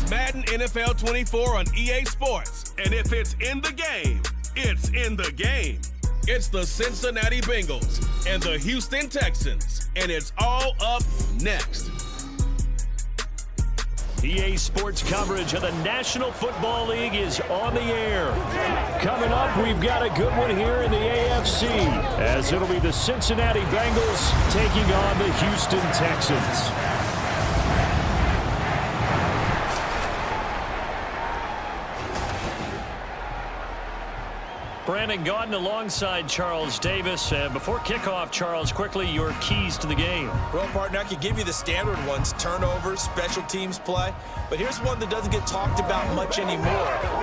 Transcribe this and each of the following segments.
It's Madden NFL 24 on EA Sports. And if it's in the game, it's in the game. It's the Cincinnati Bengals and the Houston Texans. And it's all up next. EA Sports coverage of the National Football League is on the air. Coming up, we've got a good one here in the AFC, as it'll be the Cincinnati Bengals taking on the Houston Texans. Brandon Gaudin alongside Charles Davis. Before kickoff, Charles, quickly your keys to the game. Well, partner, I could give you the standard ones, turnovers, special teams play. But here's one that doesn't get talked about much anymore,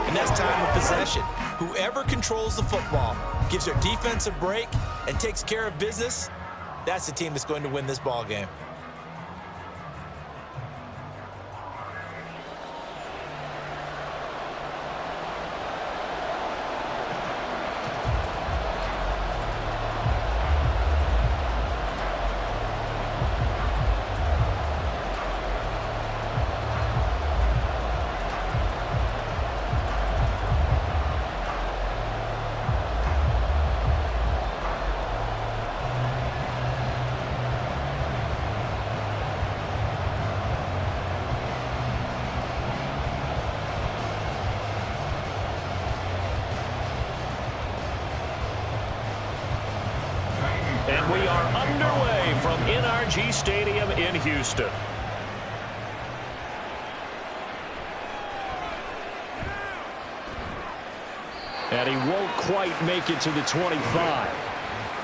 and that's time of possession. Whoever controls the football, gives their defense a break, and takes care of business, that's the team that's going to win this ball game. And we are underway from NRG Stadium in Houston. And he won't quite make it to the 25.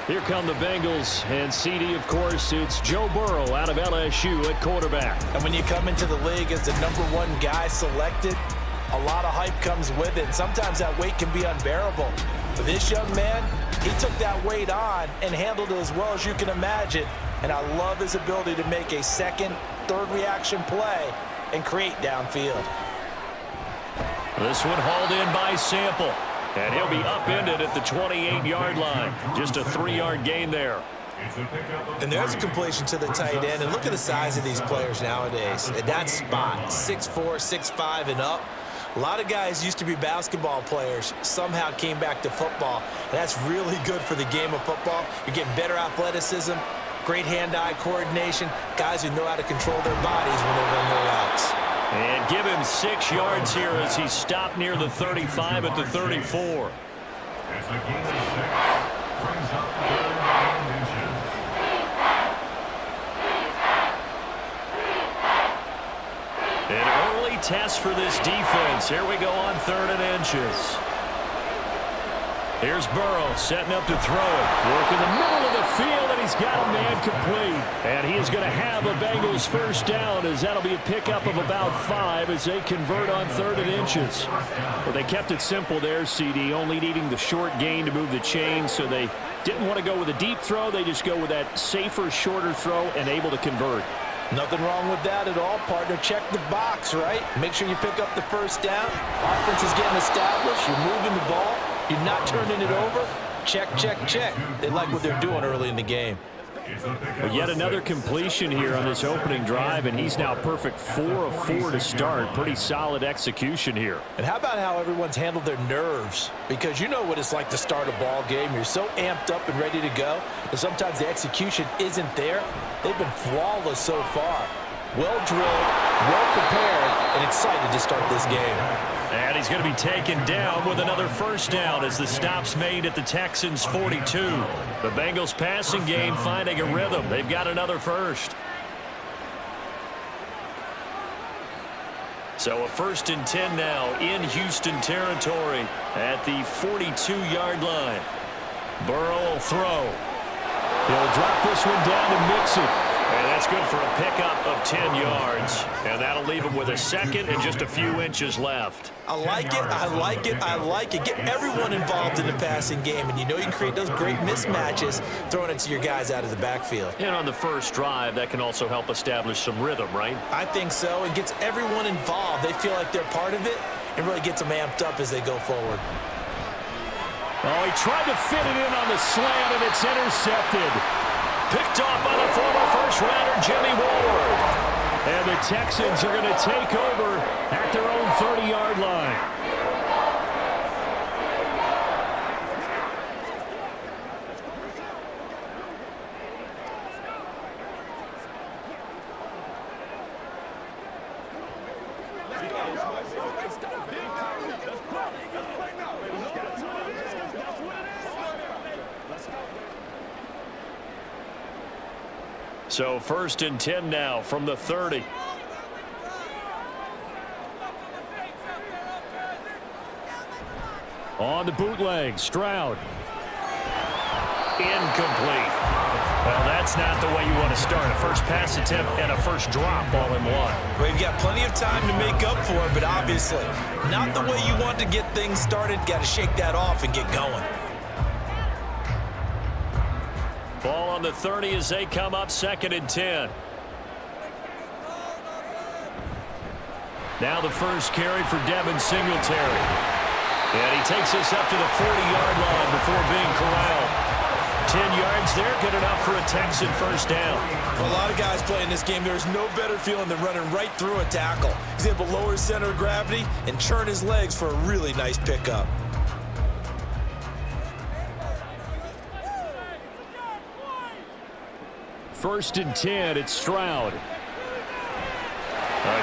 Here come the Bengals, and CD, of course, it's Joe Burrow out of LSU at quarterback. And when you come into the league as the #1 guy selected, a lot of hype comes with it. And sometimes that weight can be unbearable. But this young man, he took that weight on and handled it as well as you can imagine. And I love his ability to make a second, third reaction play and create downfield. This one hauled in by Sample. And he'll be upended at the 28-yard line. Just a 3-yard gain there. And there's a completion to the tight end. And look at the size of these players nowadays. At that spot, 6'4", 6'5", and up. A lot of guys used to be basketball players, somehow came back to football. And that's really good for the game of football. You're getting better athleticism, great hand-eye coordination, guys who know how to control their bodies when they run their routes. And give him 6 yards here as he stopped near the 35 at the 34. An early test for this defense. Here we go on 3rd and inches. Here's Burrow setting up to throw it. Working the middle of the field, and he's got a man complete. And he is going to have a Bengals first down, as that'll be a pickup of about 5 as they convert on 3rd and inches. Well, they kept it simple there, CD, only needing the short gain to move the chain, so they didn't want to go with a deep throw. They just go with that safer, shorter throw and able to convert. Nothing wrong with that at all, partner. Check the box, right? Make sure you pick up the first down. Offense is getting established. You're moving the ball. You're not turning it over. Check, check, check. They like what they're doing early in the game. Well, yet another completion here on this opening drive, and he's now perfect 4 of 4 to start. Pretty solid execution here. And how about how everyone's handled their nerves? Because you know what it's like to start a ball game. You're so amped up and ready to go, and sometimes the execution isn't there. They've been flawless so far. Well drilled, well prepared, and excited to start this game. And he's going to be taken down with another first down as the stop's made at the Texans' 42. The Bengals passing game finding a rhythm. They've got another first. So a 1st and 10 now in Houston territory at the 42-yard line. Burrow will throw. He'll drop this one down and mix it. And that's good for a pickup of 10 yards. And that'll leave him with a second and just a few inches left. I like it, I like it, I like it. Get everyone involved in the passing game. And you know you can create those great mismatches throwing it to your guys out of the backfield. And on the first drive, that can also help establish some rhythm, right? I think so. It gets everyone involved. They feel like they're part of it and really gets them amped up as they go forward. Oh, he tried to fit it in on the slant, and it's intercepted. Picked off by the former first-rounder Jimmy Ward. And the Texans are going to take over at their own 30-yard line. So 1st and 10 now from the 30. On the bootleg, Stroud. Incomplete. Well, that's not the way you want to start. A first pass attempt and a first drop all in one. Well, you've got plenty of time to make up for it, but obviously not the way you want to get things started. Got to shake that off and get going. Ball on the 30 as they come up 2nd and 10. Now the first carry for Devin Singletary. And he takes us up to the 40-yard line before being corralled. 10 yards there, good enough for a Texan first down. For a lot of guys playing this game, there's no better feeling than running right through a tackle. He's able to lower his center of gravity and churn his legs for a really nice pickup. First and 10, it's Stroud. A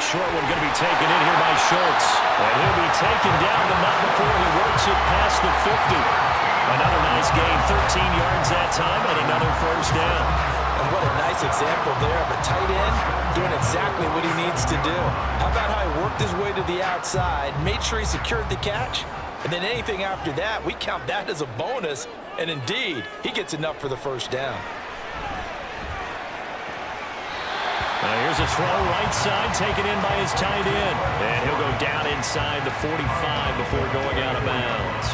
short one going to be taken in here by Schultz. And he'll be taken down, but not before he works it past the 50. Another nice gain, 13 yards that time, and another first down. And what a nice example there of a tight end doing exactly what he needs to do. How about how he worked his way to the outside, made sure he secured the catch, and then anything after that, we count that as a bonus. And indeed, he gets enough for the first down. Here's a throw right side taken in by his tight end. And he'll go down inside the 45 before going out of bounds.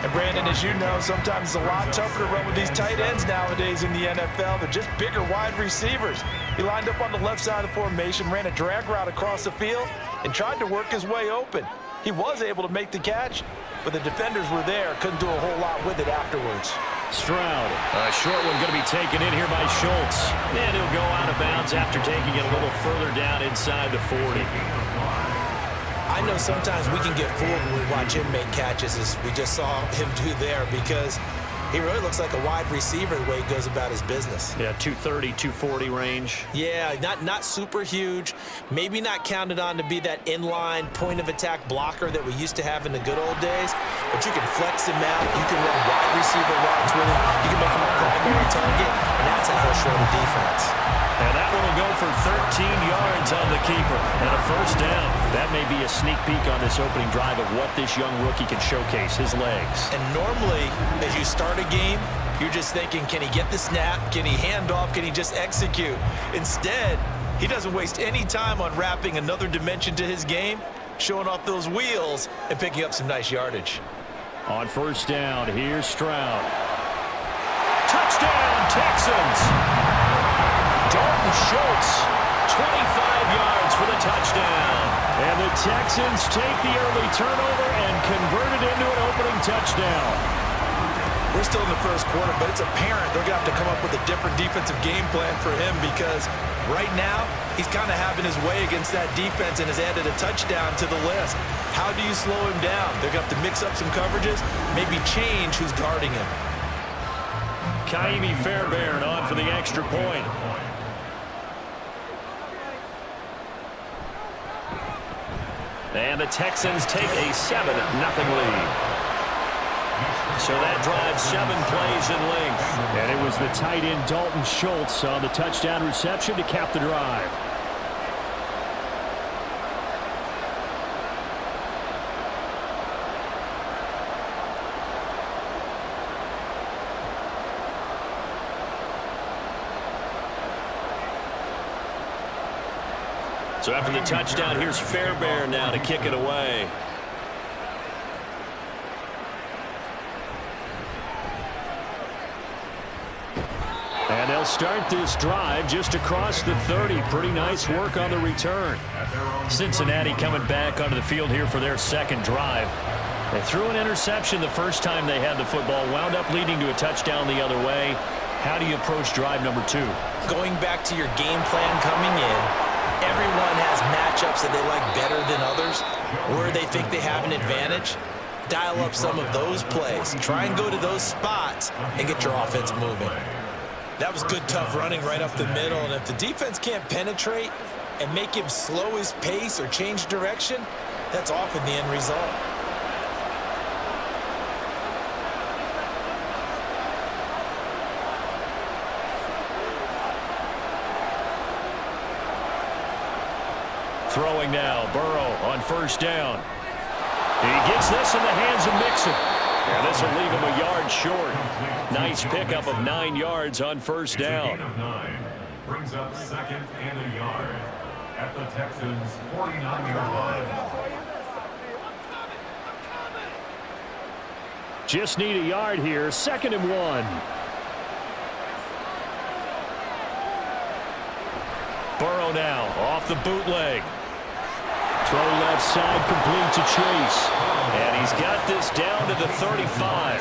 And Brandon, as you know, sometimes it's a lot tougher to run with these tight ends nowadays in the NFL. They're just bigger wide receivers. He lined up on the left side of the formation, ran a drag route across the field, and tried to work his way open. He was able to make the catch, but the defenders were there, couldn't do a whole lot with it afterwards. Stroud, a short one going to be taken in here by Schultz. And he'll go out of bounds after taking it a little further down inside the 40. I know sometimes we can get fooled when we watch him make catches, as we just saw him do there, because he really looks like a wide receiver the way he goes about his business. Yeah, 230, 240 range. Yeah, not super huge. Maybe not counted on to be that inline point-of-attack blocker that we used to have in the good old days, but you can flex him out. You can run wide receiver routes with him. You can make him a primary target, and that's how he'll show the defense. And that one will go for 13 yards on the keeper and a first down. That may be a sneak peek on this opening drive of what this young rookie can showcase, his legs. And normally, as you start a game, you're just thinking, can he get the snap? Can he hand off? Can he just execute? Instead, he doesn't waste any time on wrapping another dimension to his game, showing off those wheels and picking up some nice yardage. On first down, here's Stroud. Touchdown, Texans! Dalton Schultz, 25 yards for the touchdown. And the Texans take the early turnover and convert it into an opening touchdown. We're still in the first quarter, but it's apparent they're going to have to come up with a different defensive game plan for him, because right now he's kind of having his way against that defense and has added a touchdown to the list. How do you slow him down? They're going to have to mix up some coverages, maybe change who's guarding him. Kaimi Fairbairn on for the extra point. And the Texans take a 7-0 lead. So that drives 7 plays in length. And it was the tight end Dalton Schultz on the touchdown reception to cap the drive. So after the touchdown, here's Fairbairn now to kick it away. And they'll start this drive just across the 30. Pretty nice work on the return. Cincinnati coming back onto the field here for their second drive. They threw an interception the first time they had the football, wound up leading to a touchdown the other way. How do you approach drive number 2? Going back to your game plan coming in, Everyone has matchups that they like better than others, where they think they have an advantage. Dial up some of those plays. Try and go to those spots and get your offense moving. That was good, tough running right up the middle, and if the defense can't penetrate and make him slow his pace or change direction, that's often the end result. Throwing now, Burrow on first down. He gets this in the hands of Mixon. And this will leave him a yard short. Nice pickup of 9 yards on first down. Brings up second and a yard at the Texans' 49-yard line. Just need a yard here, 2nd and 1. Burrow now off the bootleg. Throw left side, complete to Chase. And he's got this down to the 35.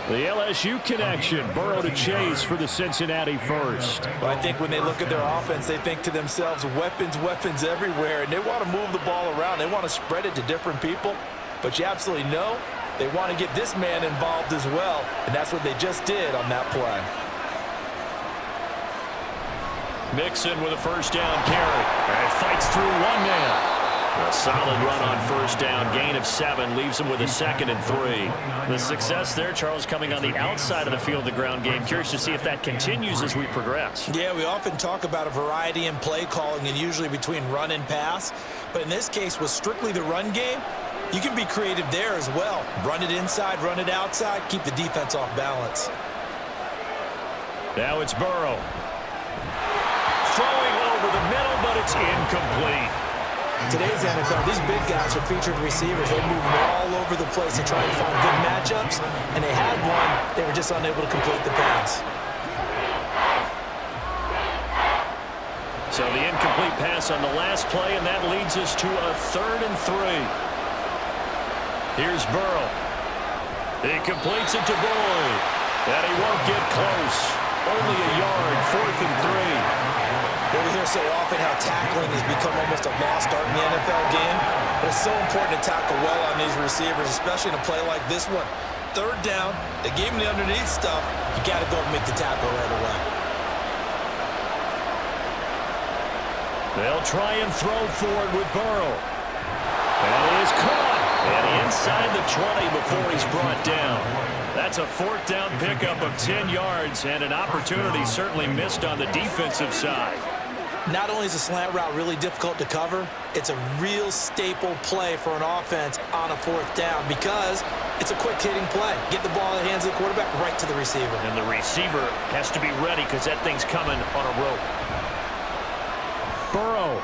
The LSU connection, Burrow to Chase for the Cincinnati first. Well, I think when they look at their offense, they think to themselves, weapons, weapons everywhere, and they want to move the ball around. They want to spread it to different people. But you absolutely know they want to get this man involved as well, and that's what they just did on that play. Mixon with a first down carry. And fights through one man. A solid run on first down, gain of 7, leaves him with a 2nd and 3. The success there, Charles, coming on the outside of the field, the ground game. Curious to see if that continues as we progress. Yeah, we often talk about a variety in play calling and usually between run and pass. But in this case, with strictly the run game, you can be creative there as well. Run it inside, run it outside, keep the defense off balance. Now it's Burrow. Throwing over the middle, but it's incomplete. Today's NFL, these big guys are featured receivers. They move all over the place to try and find good matchups, and they had one. They were just unable to complete the pass. So the incomplete pass on the last play, and that leads us to a 3rd and 3. Here's Burrow. He completes it to Boyd, and he won't get close. Only a yard, 4th and 3. We hear so often how tackling has become almost a lost art in the NFL game. But it's so important to tackle well on these receivers, especially in a play like this one. 3rd down, they gave him the underneath stuff. You got to go and make the tackle right away. They'll try and throw forward with Burrow. And he is caught. And inside the 20 before he's brought down. That's a 4th down pickup of 10 yards and an opportunity certainly missed on the defensive side. Not only is the slant route really difficult to cover, it's a real staple play for an offense on a 4th down because it's a quick-hitting play. Get the ball in the hands of the quarterback right to the receiver. And the receiver has to be ready because that thing's coming on a rope. Burrow.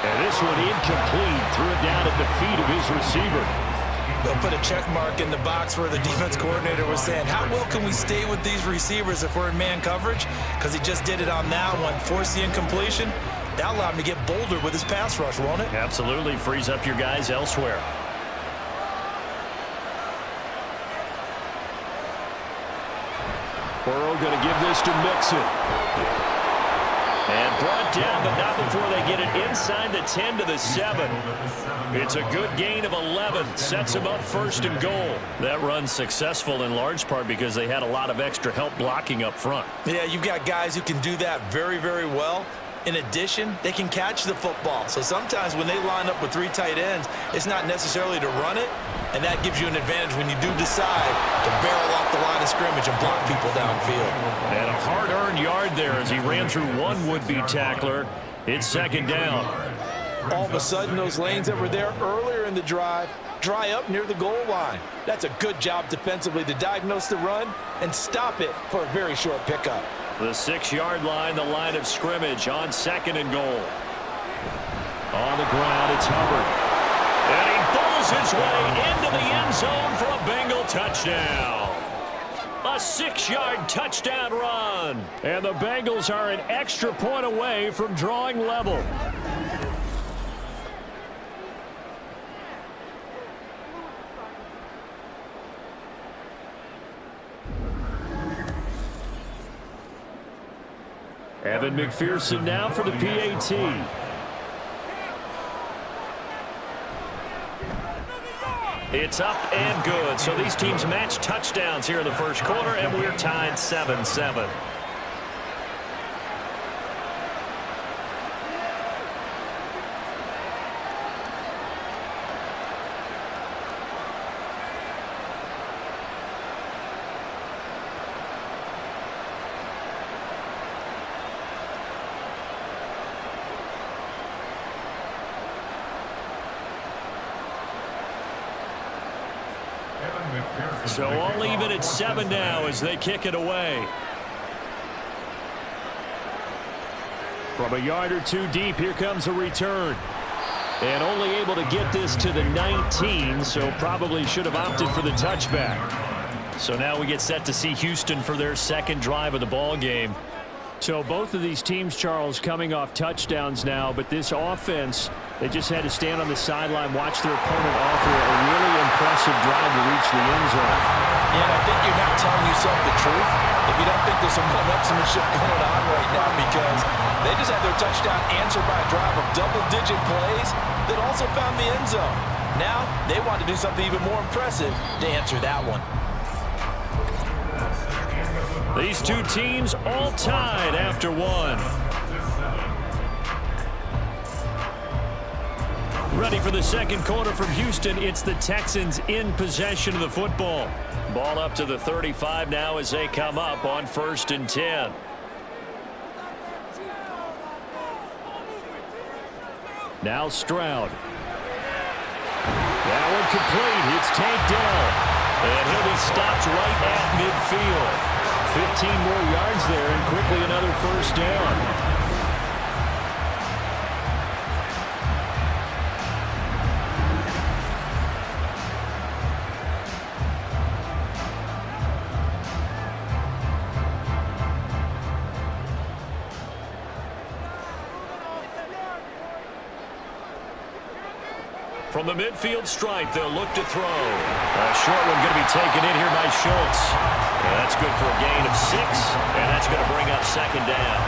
And this one incomplete. Threw it down at the feet of his receiver. They'll put a check mark in the box where the defense coordinator was saying, how well can we stay with these receivers if we're in man coverage? Because he just did it on that one, forced the incompletion. That allowed him to get bolder with his pass rush, won't it? Absolutely. Frees up your guys elsewhere. Burrow going to give this to Mixon. And brought down, but not before they get it inside the 10 to the 7. It's a good gain of 11. Sets them up 1st and goal. That run's successful in large part because they had a lot of extra help blocking up front. Yeah, you've got guys who can do that very, very well. In addition, they can catch the football. So sometimes when they line up with 3 tight ends, it's not necessarily to run it, and that gives you an advantage when you do decide to barrel off the line of scrimmage and block people downfield. And a hard-earned yard there as he ran through one would-be tackler. It's 2nd down. All of a sudden, those lanes that were there earlier in the drive dry up near the goal line. That's a good job defensively to diagnose the run and stop it for a very short pickup. The 6-yard line, the line of scrimmage on 2nd and goal. On the ground, it's Hubbard. And he bowls his way into the end zone for a Bengal touchdown. A 6-yard touchdown run. And the Bengals are an extra point away from drawing level. Evan McPherson now for the PAT. It's up and good. So these teams match touchdowns here in the first quarter, and we're tied 7-7. So all even at 7 now as they kick it away. From a yard or two deep, here comes a return. And only able to get this to the 19, so probably should have opted for the touchback. So now we get set to see Houston for their second drive of the ball game. So both of these teams, Charles, coming off touchdowns now, but this offense, they just had to stand on the sideline, watch their opponent offer a really impressive drive to reach the end zone. Yeah, and I think you're not telling yourself the truth if you don't think there's some one-upsmanship going on right now, because they just had their touchdown answered by a drive of double-digit plays that also found the end zone. Now they want to do something even more impressive to answer that one. These two teams all tied after one. Ready for the second quarter from Houston. It's the Texans in possession of the football. Ball up to the 35 now as they come up on 1st and 10. Now Stroud. That one complete. It's tanked down. And he'll be stopped right at midfield. 15 more yards there and quickly another first down. From the midfield stripe, they'll look to throw. A short one going to be taken in here by Schultz. That's good for a gain of 6, and that's going to bring up second down.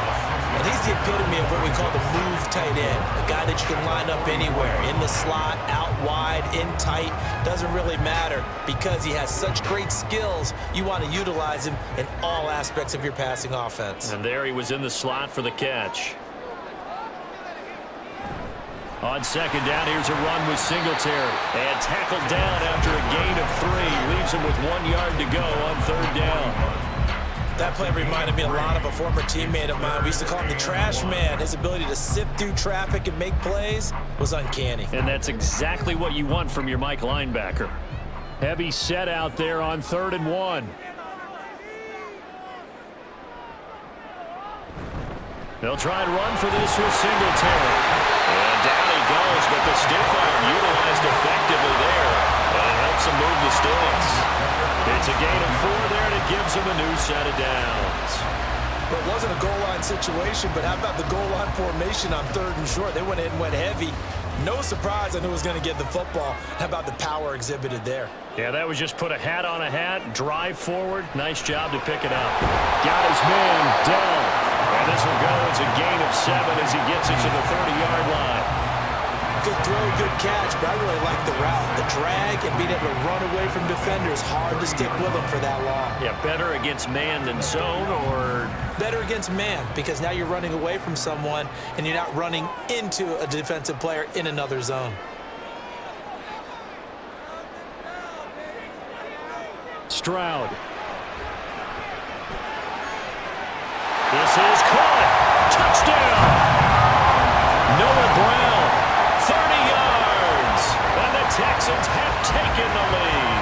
And he's the epitome of what we call the move tight end, a guy that you can line up anywhere, in the slot, out wide, in tight, doesn't really matter because he has such great skills. You want to utilize him in all aspects of your passing offense. And there he was in the slot for the catch. On second down, here's a run with Singletary. And tackled down after a gain of 3. Leaves him with 1 yard to go on 3rd down. That play reminded me a lot of a former teammate of mine. We used to call him the trash man. His ability to sift through traffic and make plays was uncanny. And that's exactly what you want from your Mike linebacker. Heavy set out there on 3rd and 1. They'll try and run for this with Singletary. And down he goes, but the stiff arm utilized effectively there. And it helps him move the sticks. It's a gain of 4 there, and it gives him a new set of downs. But it wasn't a goal line situation, but how about the goal line formation on 3rd and short? They went in and went heavy. No surprise I knew was going to get the football. How about the power exhibited there? Yeah, that was just put a hat on a hat, drive forward. Nice job to pick it up. Got his man down. And this will go as a gain of 7 as he gets it to the 30-yard line. Good throw, good catch, but I really like the route. The drag and being able to run away from defenders. Hard to stick with them for that long. Yeah, better against man than zone, or? Better against man, because now you're running away from someone and you're not running into a defensive player in another zone. Stroud. This is caught. Touchdown. Noah Brown, 30 yards. And the Texans have taken the lead.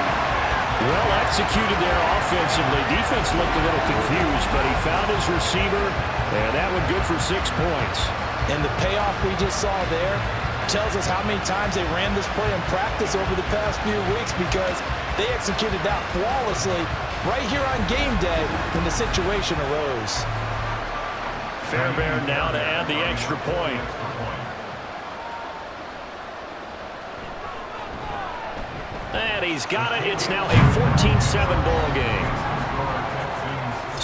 Well executed there offensively. Defense looked a little confused, but he found his receiver, and that one good for 6 points. And the payoff we just saw there tells us how many times they ran this play in practice over the past few weeks, because they executed that flawlessly right here on game day when the situation arose. Fairbairn now to add the extra point. And he's got it. It's now a 14-7 ball game.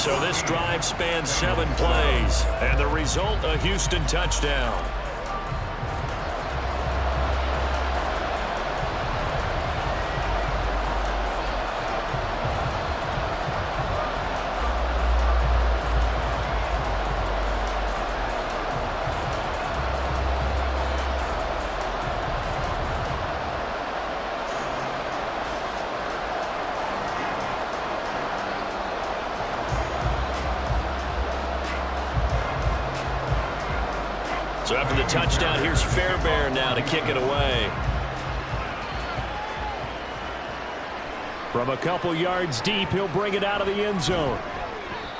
So this drive spans 7 plays, and the result, a Houston touchdown. So after the touchdown, here's Fairbairn now to kick it away. From a couple yards deep, he'll bring it out of the end zone.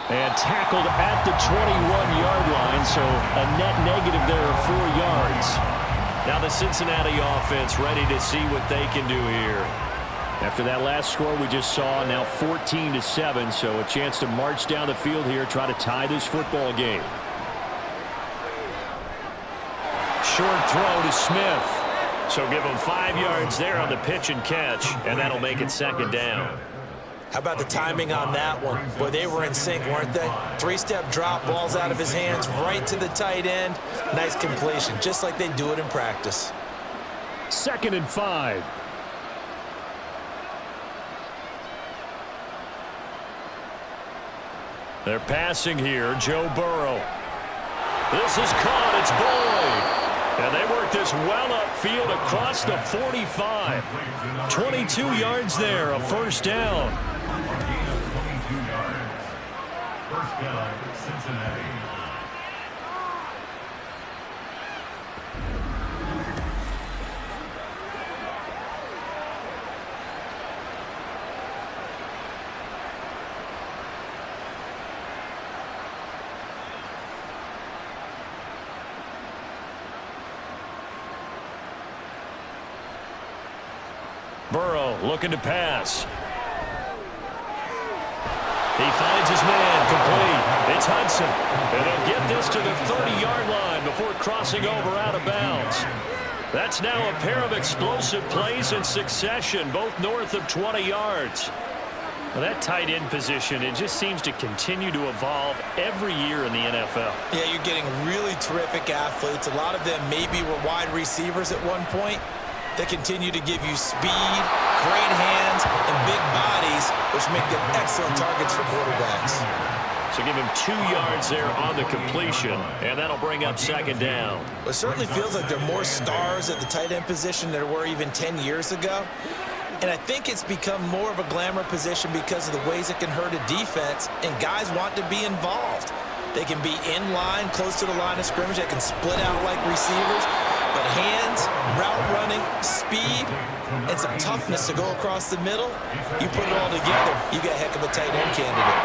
And tackled at the 21-yard line, so a net negative there of 4 yards. Now the Cincinnati offense ready to see what they can do here. After that last score we just saw, now 14-7, so a chance to march down the field here, try to tie this football game. Short throw to Smith. So give him 5 yards there on the pitch and catch, and that'll make it 2nd down. How about the timing on that one? Boy, they were in sync, weren't they? 3-step drop, balls out of his hands, right to the tight end. Nice completion, just like they do it in practice. 2nd and 5. They're passing here, Joe Burrow. This is caught, it's Boyd. And they work this well upfield across the 45. 22 yards there, a 1st down. 22 yards. 1st down, Cincinnati. Burrow looking to pass. He finds his man, complete. It's Hudson. And they'll get this to the 30-yard line before crossing over out of bounds. That's now a pair of explosive plays in succession, both north of 20 yards. Well, that tight end position, it just seems to continue to evolve every year in the NFL. Yeah, you're getting really terrific athletes. A lot of them maybe were wide receivers at one point. They continue to give you speed, great hands, and big bodies, which make them excellent targets for quarterbacks. So give him 2 yards there on the completion, and that'll bring up 2nd down. Well, it certainly feels like there are more stars at the tight end position than there were even 10 years ago. And I think it's become more of a glamour position because of the ways it can hurt a defense, and guys want to be involved. They can be in line, close to the line of scrimmage. They can split out like receivers. But hands, route running, speed, and some toughness to go across the middle, you put it all together, you got a heck of a tight end candidate.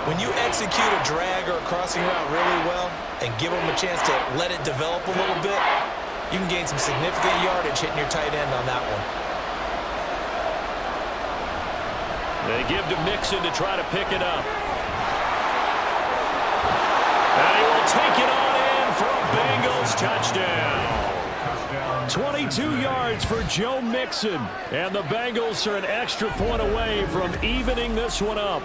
When you execute a drag or a crossing route really well and give them a chance to let it develop a little bit, you can gain some significant yardage hitting your tight end on that one. They give to Mixon to try to pick it up. And he will take it on in for a Bengals touchdown. 22 yards for Joe Mixon. And the Bengals are an extra point away from evening this one up.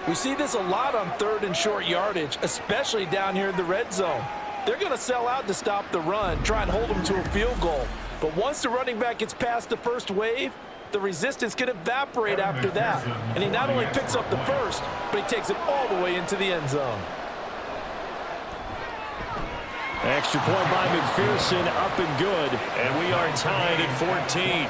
We see this a lot on 3rd and short yardage, especially down here in the red zone. They're going to sell out to stop the run, try and hold them to a field goal. But once the running back gets past the first wave, the resistance can evaporate after that. And he not only picks up the first, but he takes it all the way into the end zone. Extra point by McPherson, up and good. And we are tied at 14.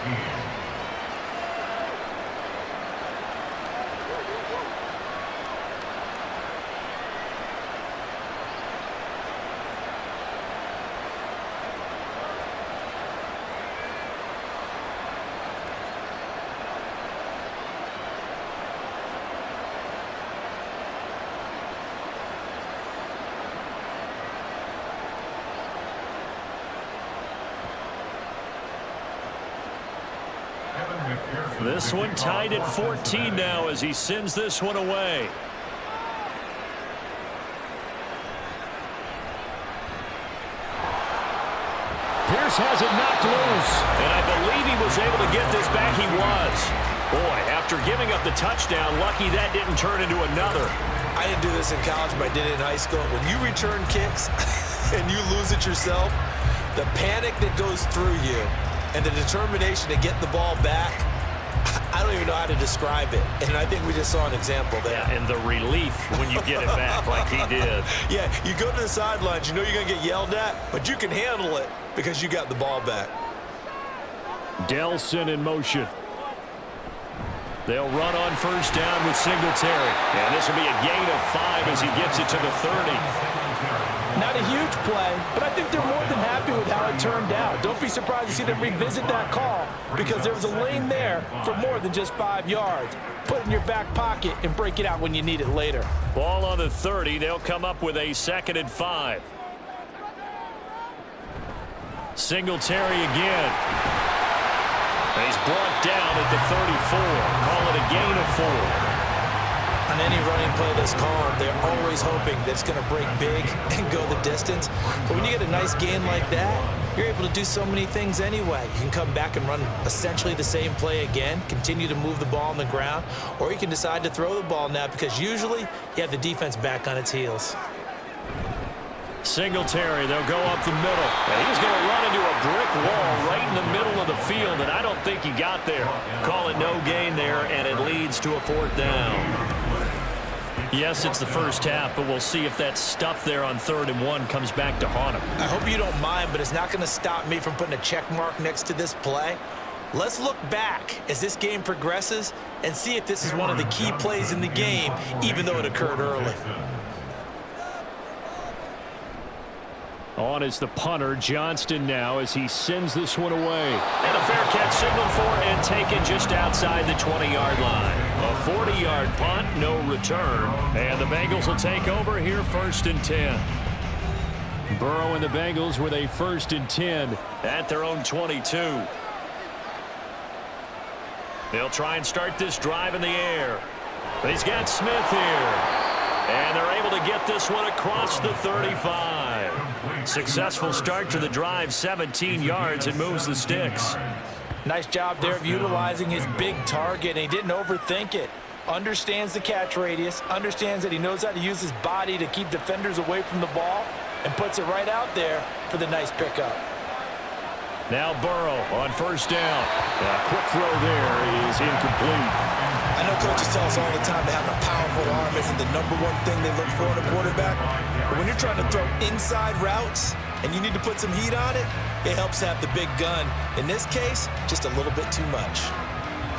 This one tied at 14 now as he sends this one away. Pierce has it knocked loose. And I believe he was able to get this back. He was. Boy, after giving up the touchdown, lucky that didn't turn into another. I didn't do this in college, but I did it in high school. When you return kicks and you lose it yourself, the panic that goes through you and the determination to get the ball back, I don't even know how to describe it. And I think we just saw an example there. Yeah, and the relief when you get it back like he did. Yeah, you go to the sidelines, you know you're going to get yelled at, but you can handle it because you got the ball back. Delson in motion. They'll run on first down with Singletary. And this will be a gain of 5 as he gets it to the 30. Not a huge play, but I think they're more than happy with how it turned out. Don't be surprised to see them revisit that call because there was a lane there for more than just 5 yards. Put it in your back pocket and break it out when you need it later. Ball on the 30. They'll come up with a 2nd and 5. Singletary again. He's brought down at the 34. Call it a gain of 4. On any running play that's called, they're always hoping that it's going to break big and go the distance. But when you get a nice gain like that, you're able to do so many things anyway. You can come back and run essentially the same play again, continue to move the ball on the ground, or you can decide to throw the ball now because usually you have the defense back on its heels. Singletary, they'll go up the middle. And he's going to run into a brick wall right in the middle of the field, and I don't think he got there. Call it no gain there, and it leads to a 4th down. Yes, it's the first half, but we'll see if that stuff there on 3rd and 1 comes back to haunt him. I hope you don't mind, but it's not going to stop me from putting a check mark next to this play. Let's look back as this game progresses and see if this is one of the key plays in the game, even though it occurred early. On is the punter, Johnston now, as he sends this one away. And a fair catch signaled for and taken just outside the 20-yard line. A 40-yard punt, no return. And the Bengals will take over here 1st and 10. Burrow and the Bengals with a 1st and 10 at their own 22. They'll try and start this drive in the air. He's got Smith here. And they're able to get this one across the 35. Successful start to the drive, 17 yards, and moves the sticks. Nice job there of utilizing his big target, and he didn't overthink it. Understands the catch radius, understands that he knows how to use his body to keep defenders away from the ball, and puts it right out there for the nice pickup. Now Burrow on first down. A quick throw there is incomplete. I know coaches tell us all the time that having a powerful arm isn't the #1 thing they look for in a quarterback. But when you're trying to throw inside routes and you need to put some heat on it, it helps have the big gun. In this case, just a little bit too much.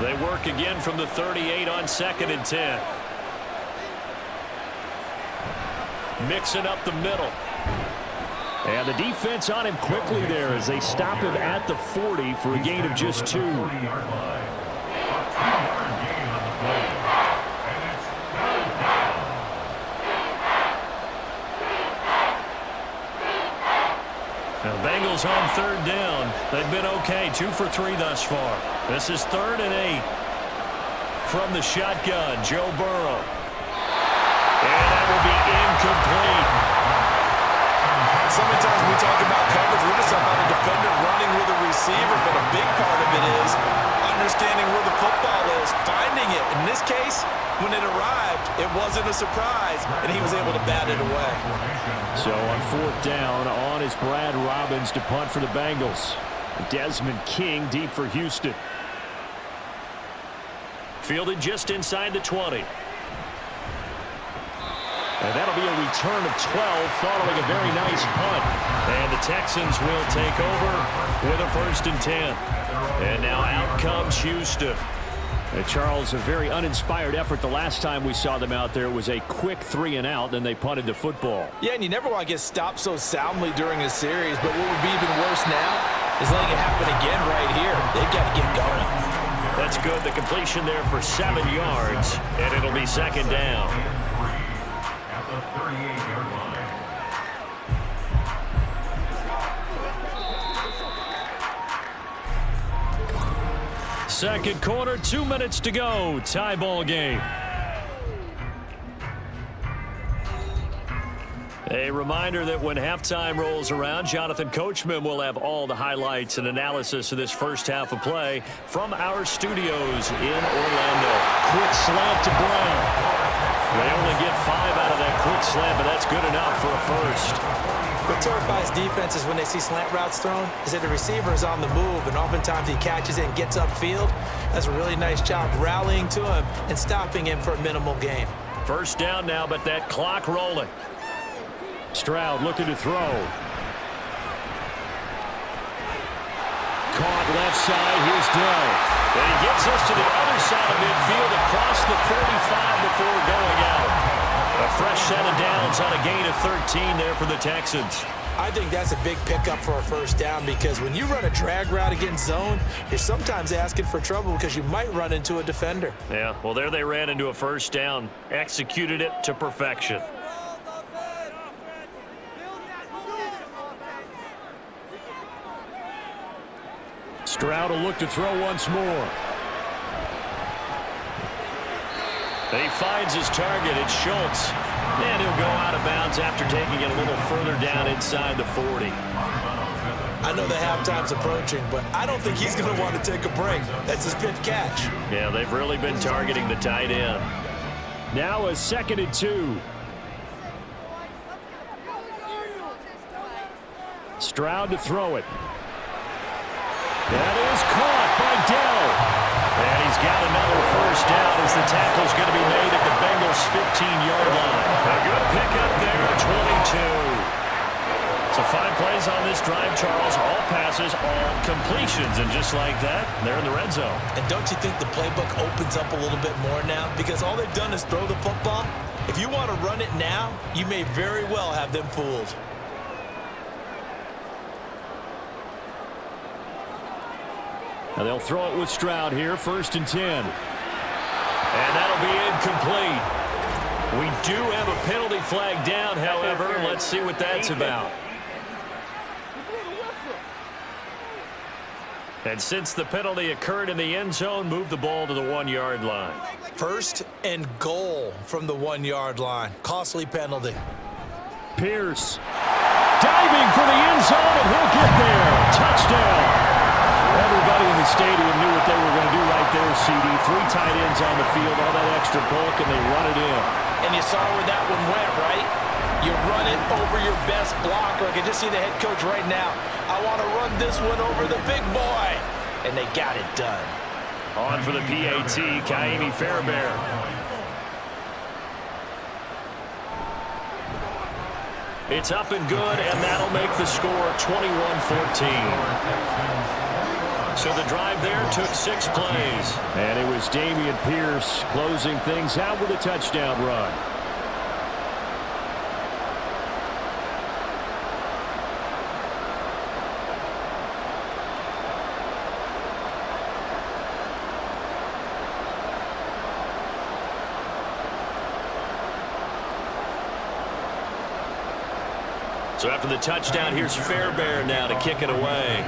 They work again from the 38 on 2nd and 10. Mixing up the middle. And the defense on him quickly there as they stop him at the 40 for a gain of just 2. Now the Bengals on 3rd down. They've been okay, 2 for 3 thus far. This is 3rd and 8. From the shotgun, Joe Burrow. And that will be incomplete. So many times when we talk about coverage, we're just talking about a defender running with a receiver, but a big part of it is understanding where the football is, finding it. In this case, when it arrived, it wasn't a surprise, and he was able to bat it away. So on 4th down, on is Brad Robbins to punt for the Bengals. Desmond King deep for Houston. Fielded just inside the 20. And that'll be a return of 12 following a very nice punt. And the Texans will take over with a 1st and 10. And now out comes Houston. And Charles, a very uninspired effort the last time we saw them out there. It was a quick 3 and out, then they punted the football. Yeah, and you never want to get stopped so soundly during a series, but what would be even worse now is letting it happen again right here. They've got to get going. That's good. The completion there for 7 yards, and it'll be 2nd down. At the 38-yard line. Second quarter, 2 minutes to go. Tie ball game. A reminder that when halftime rolls around, Jonathan Coachman will have all the highlights and analysis of this first half of play from our studios in Orlando. Quick slant to Brown. They only get 5 out of that quick slant, but that's good enough for a first. What terrifies defenses when they see slant routes thrown is that the receiver is on the move, and oftentimes he catches it and gets upfield. Does a really nice job rallying to him and stopping him for a minimal gain. First down now, but that clock rolling. Stroud looking to throw. Caught left side. Here's Dell. And he gets us to the other side of midfield across the 45 before going out. A fresh set of downs on a gain of 13 there for the Texans. I think that's a big pickup for a first down because when you run a drag route against zone, you're sometimes asking for trouble because you might run into a defender. Yeah, well, there they ran into a first down. Executed it to perfection. Stroud will look to throw once more. And he finds his target. It's Schultz. And he'll go out of bounds after taking it a little further down inside the 40. I know the halftime's approaching, but I don't think he's going to want to take a break. That's his fifth catch. Yeah, they've really been targeting the tight end. Now a 2nd and 2. Stroud to throw it. That is caught by Dell. And he's got another first down as the tackle's going to be made at the Bengals' 15-yard line. A good pickup there, 22. So 5 plays on this drive, Charles. All passes, all completions. And just like that, they're in the red zone. And don't you think the playbook opens up a little bit more now? Because all they've done is throw the football. If you want to run it now, you may very well have them fooled. And they'll throw it with Stroud here, 1st and 10. And that'll be incomplete. We do have a penalty flag down, however. Let's see what that's about. And since the penalty occurred in the end zone, move the ball to the 1-yard line. 1st and goal from the 1-yard line. Costly penalty. Pierce diving for the end zone, and he'll get there. Touchdown. Everybody in the stadium knew what they were going to do right there, CD. 3 tight ends on the field, all that extra bulk, and they run it in. And you saw where that one went, right? You run it over your best blocker. I can just see the head coach right now. I want to run this one over the big boy. And they got it done. On for the PAT, Kaimi Fairbairn. It's up and good, and that'll make the score 21-14. So the drive there took 6 plays. And it was Dameon Pierce closing things out with a touchdown run. So after the touchdown, here's Fairbairn now to kick it away.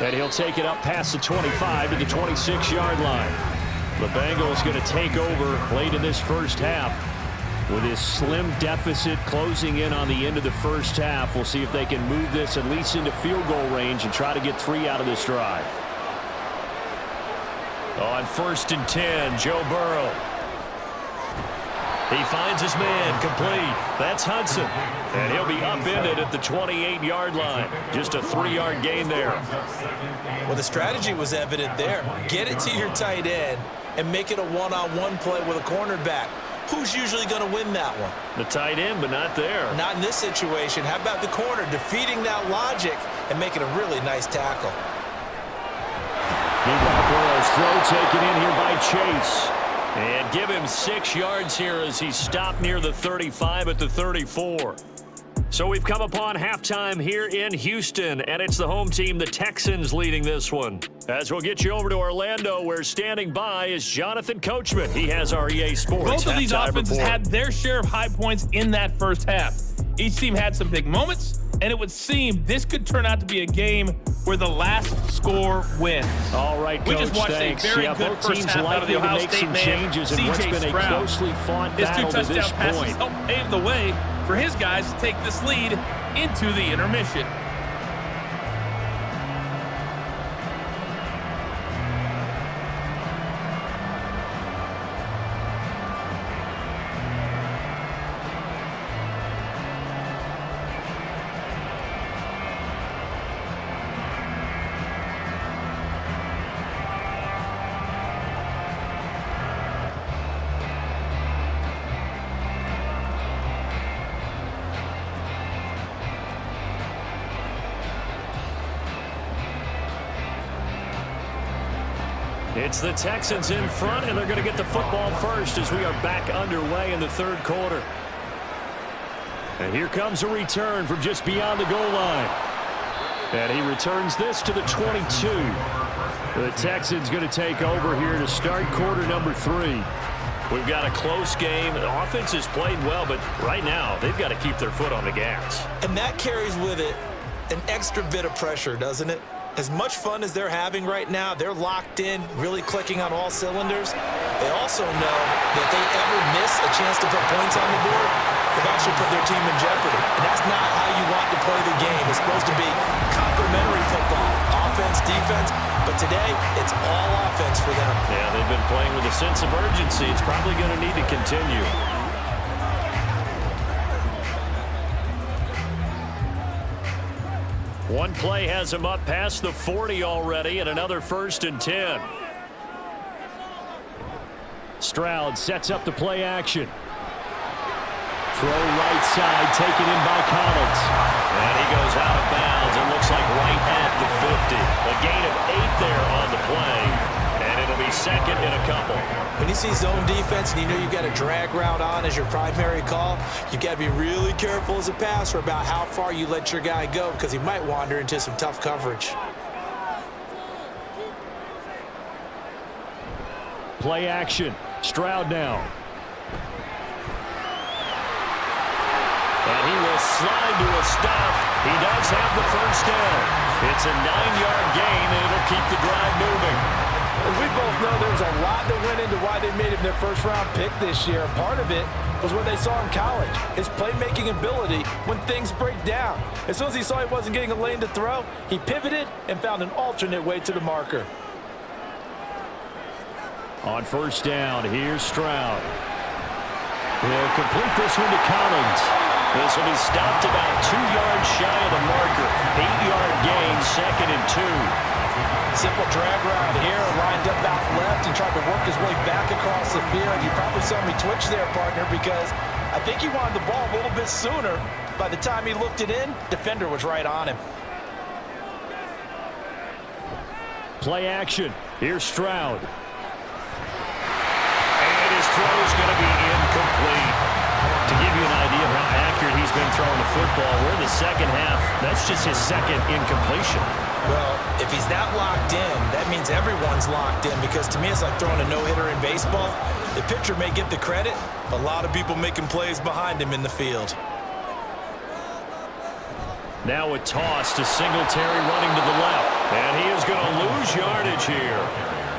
And he'll take it up past the 25 to the 26-yard line. The Bengals going to take over late in this first half with his slim deficit closing in on the end of the first half. We'll see if they can move this at least into field goal range and try to get 3 out of this drive. On 1st and 10, Joe Burrow. He finds his man, complete. That's Hudson. And he'll be upended at the 28-yard line. Just a 3-yard gain there. Well, the strategy was evident there. Get it to your tight end and make it a one-on-one play with a cornerback. Who's usually going to win that one? The tight end, but not there. Not in this situation. How about the corner defeating that logic and making a really nice tackle? Meanwhile, Burrow's throw taken in here by Chase. And give him 6 yards here as he stopped near the 35 at the 34. So we've come upon halftime here in Houston, and it's the home team, the Texans, leading this one. As we'll get you over to Orlando, where standing by is Jonathan Coachman. He has our EA Sports Both of these offenses report. had their share of high points in that first half. Each team had some big moments, and it would seem this could turn out to be a game where the last score wins. All right, Coach, we just watched thanks. a very good both first teams half out of the likely to Ohio make State some man, changes in what's been a closely fought His 2 battle to this touchdown passes point. helped pave the way for his guys to take this lead into the intermission. It's the Texans in front, and they're going to get the football first as we are back underway in the third quarter. And here comes a return from just beyond the goal line. And he returns this to the 22. The Texans going to take over here to start quarter number 3. We've got a close game. The offense has played well, but right now they've got to keep their foot on the gas. And that carries with it an extra bit of pressure, doesn't it? As much fun as they're having right now, they're locked in, really clicking on all cylinders. They also know that if they ever miss a chance to put points on the board, they've actually put their team in jeopardy. And that's not how you want to play the game. It's supposed to be complementary football, offense, defense. But today, it's all offense for them. Yeah, they've been playing with a sense of urgency. It's probably going to need to continue. One play has him up past the 40 already, and another 1st and 10. Stroud sets up the play action. Throw right side, taken in by Collins. And he goes out of bounds. It looks like right at the 50. A gain of 8 there on the play. And it'll be second and a couple. When you see zone defense and you know you've got a drag route on as your primary call, you've got to be really careful as a passer about how far you let your guy go because he might wander into some tough coverage. Play action. Stroud now. And he will slide to a stop. He does have the first down. It's a 9-yard gain, and it'll keep the drive moving. As we both know, there was a lot that went into why they made him their first-round pick this year. Part of it was what they saw in college, his playmaking ability when things break down. As soon as he saw he wasn't getting a lane to throw, he pivoted and found an alternate way to the marker. On first down, here's Stroud. He'll complete this one to Collins. This will be stopped about 2 yards shy of the marker. 8-yard gain, 2nd and 2. Simple drag route here, lined up out left and tried to work his way back across the field. You probably saw me twitch there, partner, because I think he wanted the ball a little bit sooner. By the time he looked it in, defender was right on him. Play action. Here's Stroud. And his throw is going to be incomplete. To give you an idea of how accurate he's been throwing the football, we're in the second half. That's just his 2nd incompletion. Well, if he's that locked in, that means everyone's locked in because to me it's like throwing a no-hitter in baseball. The pitcher may get the credit, but a lot of people making plays behind him in the field. Now a toss to Singletary running to the left. And he is going to lose yardage here.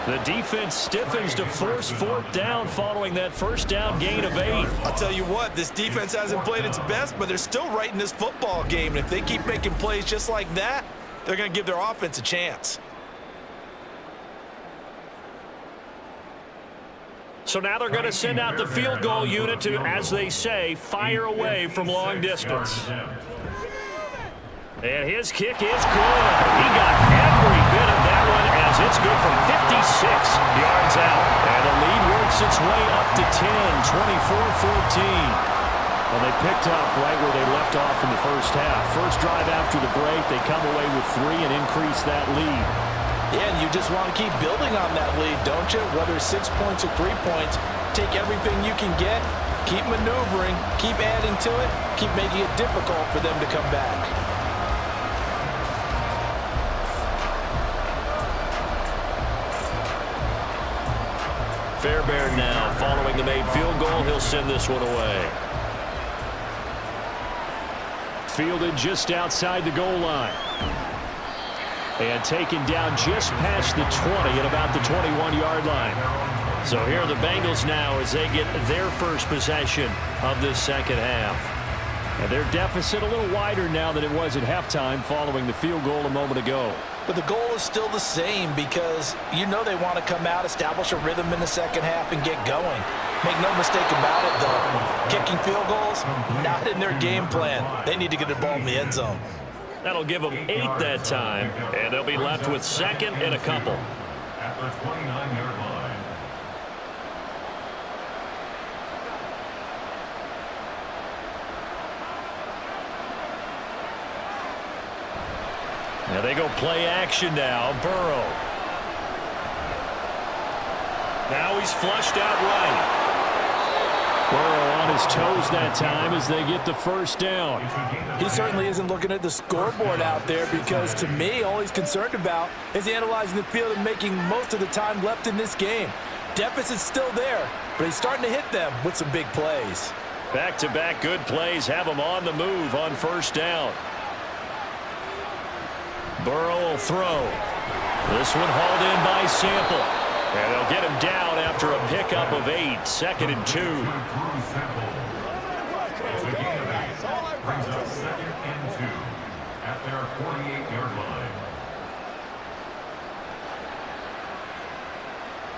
The defense stiffens to force 4th down following that first down gain of 8. I'll tell you what, this defense hasn't played its best, but they're still right in this football game. And if they keep making plays just like that, they're going to give their offense a chance. So now they're going to send out the field goal unit to, as they say, fire away from long distance. And his kick is good. He got every bit of that one as it's good from 56 yards out. And the lead works its way up to 10, 24-14. Well, they picked up right where they left off in the first half. First drive after the break, they come away with 3 and increase that lead. Yeah, and you just want to keep building on that lead, don't you? Whether it's 6 points or 3 points, take everything you can get, keep maneuvering, keep adding to it, keep making it difficult for them to come back. Fairbairn now following the made field goal. He'll send this one away. fielded just outside the goal line. And taken down just past the 20 at about the 21-yard line. So here are the Bengals now as they get their first possession of this second half. And their deficit a little wider now than it was at halftime following the field goal a moment ago. But the goal is still the same because you know they want to come out, establish a rhythm in the second half, and get going. Make no mistake about it, though. Kicking field goals, not in their game plan. They need to get the ball in the end zone. That'll give them 8 that time, and they'll be left with second and a couple. At the 29-yard line. Now they go play action now. Burrow. Now he's flushed out right. Burrow on his toes that time as they get the first down. He certainly isn't looking at the scoreboard out there because, to me, all he's concerned about is analyzing the field and making most of the time left in this game. Deficit's still there, but he's starting to hit them with some big plays. Back-to-back good plays have him on the move on first down. Burrow will throw. This one hauled in by Sample. And they'll get him down after a pickup of 8. 2nd and 2. It's a gain of 8. Brings up 2nd and 2 at their 48-yard line.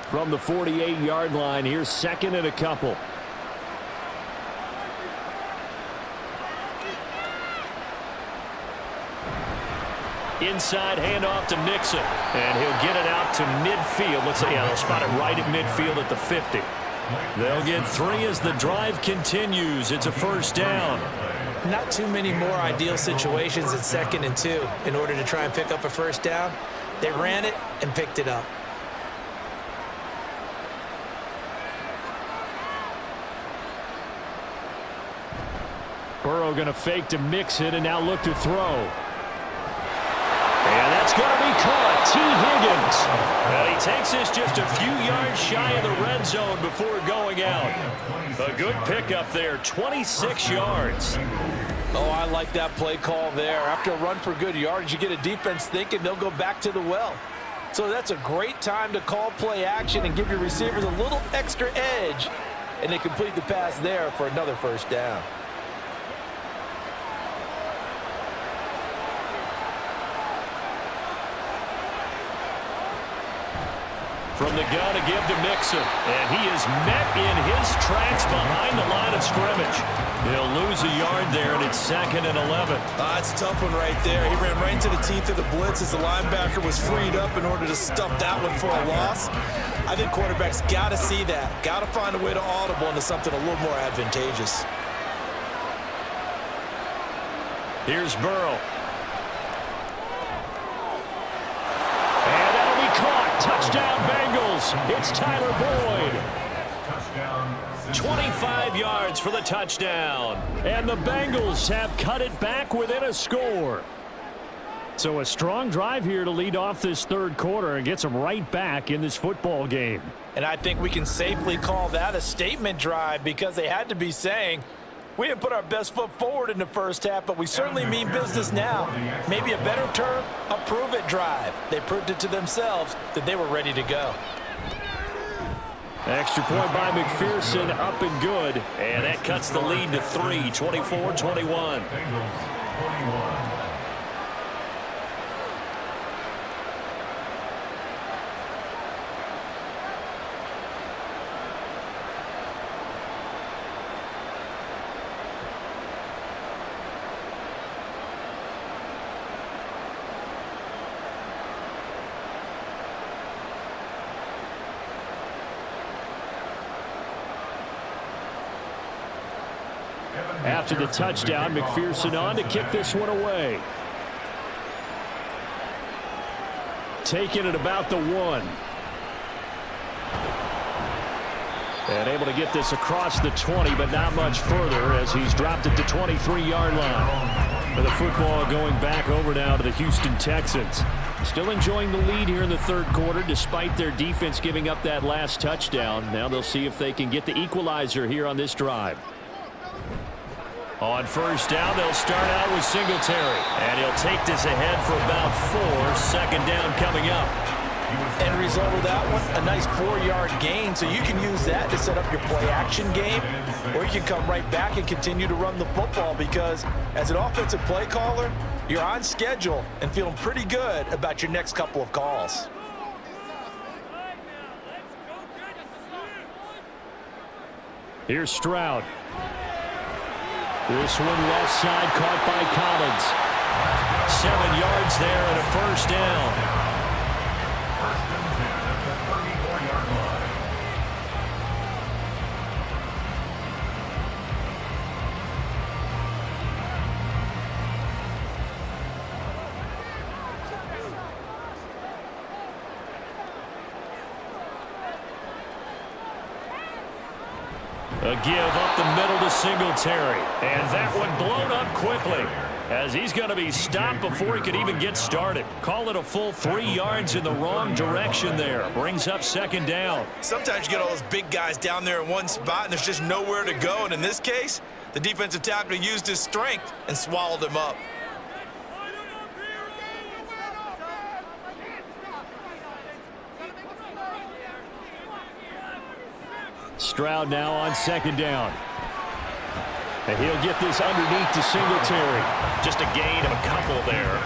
From the 48-yard line, here's 2nd and a couple. Inside handoff to Mixon. And he'll get it out to midfield. Let's say, they'll spot it right at midfield at the 50. They'll get 3 as the drive continues. It's a first down. Not too many more ideal situations at 2nd and 2 in order to try and pick up a first down. They ran it and picked it up. Burrow going to fake to Mixon and now look to throw. And that's going to be caught. T. Higgins. And he takes this just a few yards shy of the red zone before going out. A good pickup there, 26 yards. Oh, I like that play call there. After a run for good yards, you get a defense thinking they'll go back to the well. So that's a great time to call play action and give your receivers a little extra edge. And they complete the pass there for another first down. From the gun to give to Mixon. And he is met in his tracks behind the line of scrimmage. He'll lose a yard there, and it's 2nd and 11. That's a tough one right there. He ran right into the teeth of the blitz as the linebacker was freed up in order to stuff that one for a loss. I think quarterbacks got to see that. Got to find a way to audible into something a little more advantageous. Here's Burrow. And that'll be caught. Touchdown, Bengals. It's Tyler Boyd. Touchdown. 25 yards for the touchdown. And the Bengals have cut it back within a score. So a strong drive here to lead off this third quarter and gets them right back in this football game. And I think we can safely call that a statement drive because they had to be saying, we didn't put our best foot forward in the first half, but we certainly mean business now. Maybe a better term, a prove-it drive. They proved it to themselves that they were ready to go. Extra point by McPherson, up and good. And that cuts the lead to 3, 24-21. Bengals 21. After the touchdown, McPherson on to kick this one away. Taking it about the 1. And able to get this across the 20, but not much further as he's dropped it to 23-yard line. And the football going back over now to the Houston Texans. Still enjoying the lead here in the third quarter despite their defense giving up that last touchdown. Now they'll see if they can get the equalizer here on this drive. On first down, they'll start out with Singletary. And he'll take this ahead for about 4. Second down coming up. End result of that one, a nice 4-yard gain. So you can use that to set up your play-action game, or you can come right back and continue to run the football because as an offensive play caller, you're on schedule and feeling pretty good about your next couple of calls. Here's Stroud. This one left side caught by Collins. 7 yards there and a first down. First and 10 at the 34-yard line. A give up the middle to Singletary. And that one blown up quickly as he's going to be stopped before he could even get started. Call it a full 3 yards in the wrong direction there. Brings up second down. Sometimes you get all those big guys down there in one spot and there's just nowhere to go. And in this case, the defensive tackle used his strength and swallowed him up. Stroud now on second down. And he'll get this underneath to Singletary. Just a gain of a couple there.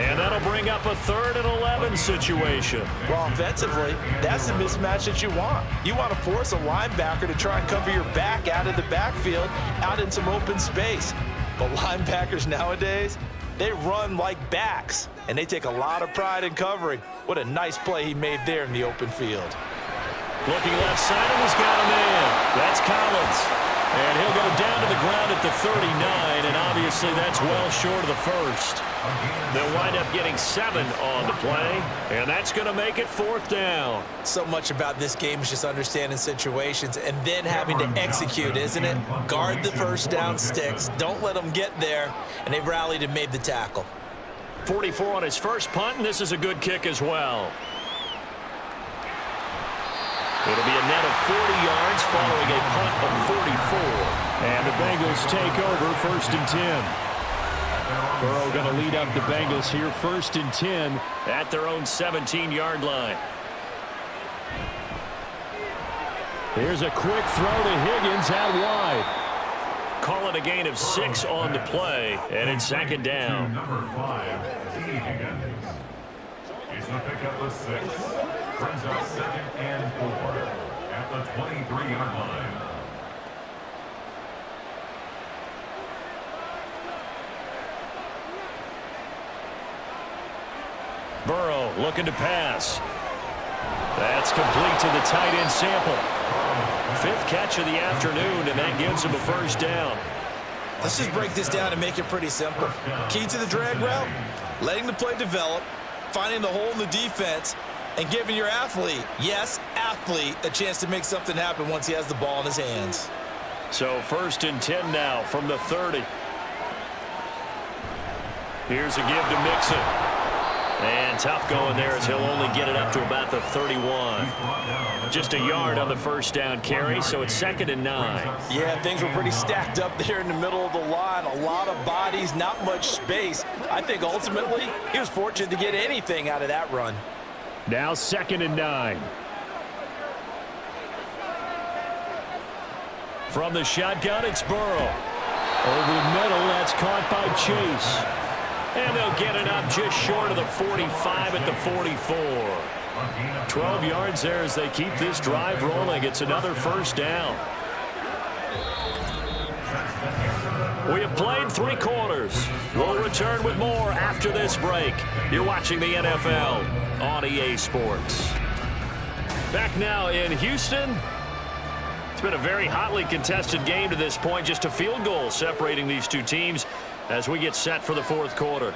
And that'll bring up a 3rd and 11 situation. Well, offensively, that's the mismatch that you want. You want to force a linebacker to try and cover your back out of the backfield, out in some open space. But linebackers nowadays, they run like backs, and they take a lot of pride in covering. What a nice play he made there in the open field. Looking left side, and he's got him in. That's Collins. And he'll go down to the ground at the 39, and obviously that's well short of the first. They'll wind up getting 7 on the play, and that's going to make it 4th down. So much about this game is just understanding situations and then having to execute, isn't it? Guard the first down sticks. Don't let them get there, and they rallied and made the tackle. 44 on his first punt, and this is a good kick as well. It'll be a net of 40 yards following a punt of 44. And the Bengals take over 1st and 10. Burrow going to lead up the Bengals here 1st and 10 at their own 17-yard line. Here's a quick throw to Higgins out wide. Call it a gain of 6 on the play, and it's second down. Number 5, T. Higgins. It's a pickup of 6. Brings up 2nd and 4 at the 23-yard line. Burrow looking to pass. That's complete to the tight end Sample. 5th catch of the afternoon, and that gives him a first down. Let's just break this down and make it pretty simple. Key to the drag route, letting the play develop, finding the hole in the defense, and giving your athlete, yes, athlete, a chance to make something happen once he has the ball in his hands. So 1st and 10 now from the 30. Here's a give to Mixon. And tough going there as he'll only get it up to about the 31. Just a yard on the first down carry, so it's 2nd and 9. Yeah, things were pretty stacked up there in the middle of the line. A lot of bodies, not much space. I think ultimately he was fortunate to get anything out of that run. Now 2nd and 9. From the shotgun, it's Burrow. Over the middle, that's caught by Chase. And they'll get it up just short of the 45 at the 44. 12 yards there as they keep this drive rolling. It's another first down. We have played 3 quarters. We'll return with more after this break. You're watching the NFL on EA Sports. Back now in Houston. It's been a very hotly contested game to this point. Just a field goal separating these two teams as we get set for the 4th quarter.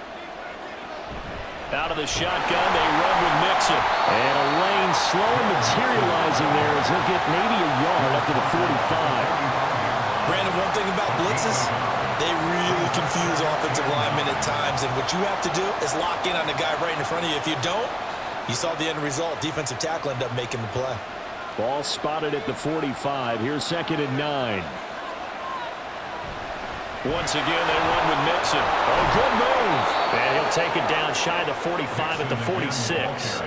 Out of the shotgun, they run with Mixon. And a lane slowly materializing there as he'll get maybe a yard up to the 45. Brandon, one thing about blitzes, they really confuse offensive linemen at times, and what you have to do is lock in on the guy right in front of you. If you don't, you saw the end result. Defensive tackle ended up making the play. Ball spotted at the 45. Here's 2nd and 9. Once again, they run with Mixon. Oh, good move. And he'll take it down shy of the 45 at the 46.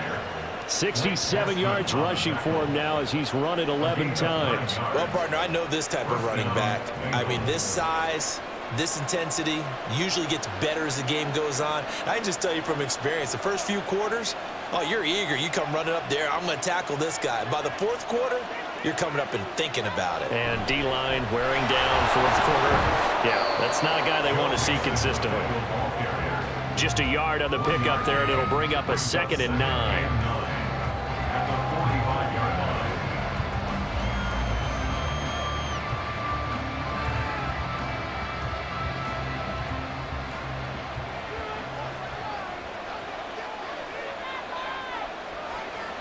67 yards rushing for him now as he's run it 11 times. Well, partner, I know this type of running back. I mean, this size, this intensity usually gets better as the game goes on. I can just tell you from experience, the first few quarters, oh, you're eager. You come running up there, I'm going to tackle this guy. By the fourth quarter, you're coming up and thinking about it. And D-line wearing down fourth quarter. Yeah, that's not a guy they want to see consistently. Just a yard on the pickup there, and it'll bring up a 2nd and 9.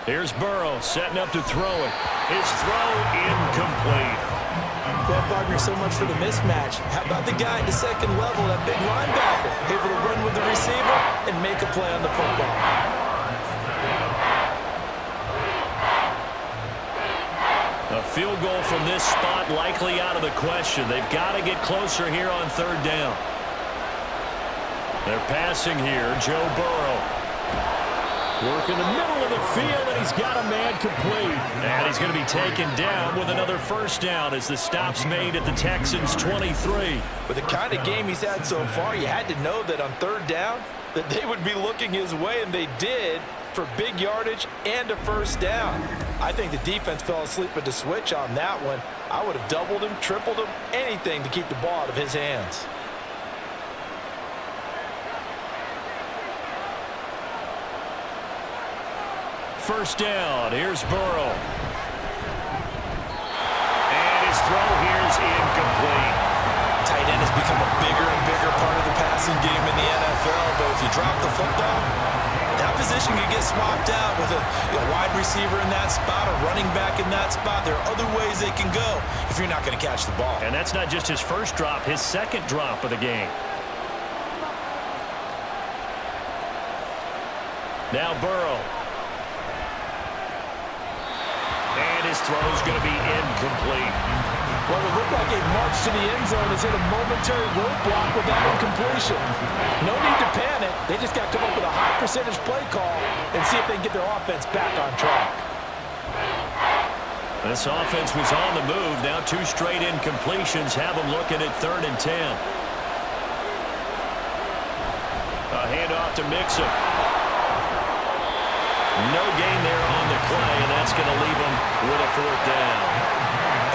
Here's Burrow setting up to throw it. His throw incomplete. Well, partner, so much for the mismatch. How about the guy at the second level, that big linebacker, able to run with the receiver and make a play on the football? A field goal from this spot likely out of the question. They've got to get closer here on 3rd down. They're passing here. Joe Burrow. Work in the middle of the field, and he's got a man complete. And he's going to be taken down with another 1st down as the stop's made at the Texans' 23. With the kind of game he's had so far, you had to know that on 3rd down that they would be looking his way, and they did for big yardage and a 1st down. I think the defense fell asleep at the switch on that one. I would have doubled him, tripled him, anything to keep the ball out of his hands. First down. Here's Burrow. And his throw here is incomplete. Tight end has become a bigger and bigger part of the passing game in the NFL, but if you drop the football, that position can get swapped out with a wide receiver in that spot, a running back in that spot. There are other ways they can go if you're not going to catch the ball. And that's not just his first drop, his 2nd drop of the game. Now Burrow. And his throw is going to be incomplete. Well, it looked like a march to the end zone has hit a momentary roadblock with that incompletion. No need to panic. They just got to come up with a high percentage play call and see if they can get their offense back on track. This offense was on the move. Now 2 straight incompletions have them looking at 3rd and 10. A handoff to Mixon. No gain there on the play, and that's going to leave them with a 4th down.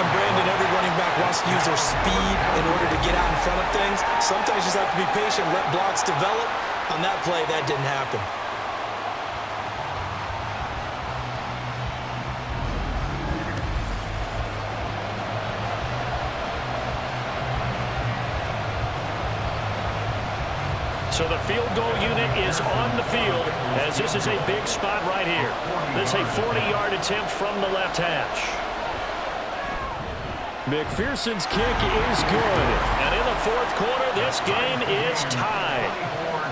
And Brandon, every running back wants to use their speed in order to get out in front of things. Sometimes you just have to be patient, let blocks develop. On that play, that didn't happen. So the field goal unit is on the field as this is a big spot right here. This is a 40-yard attempt from the left hash. McPherson's kick is good. And in the 4th quarter, this game is tied.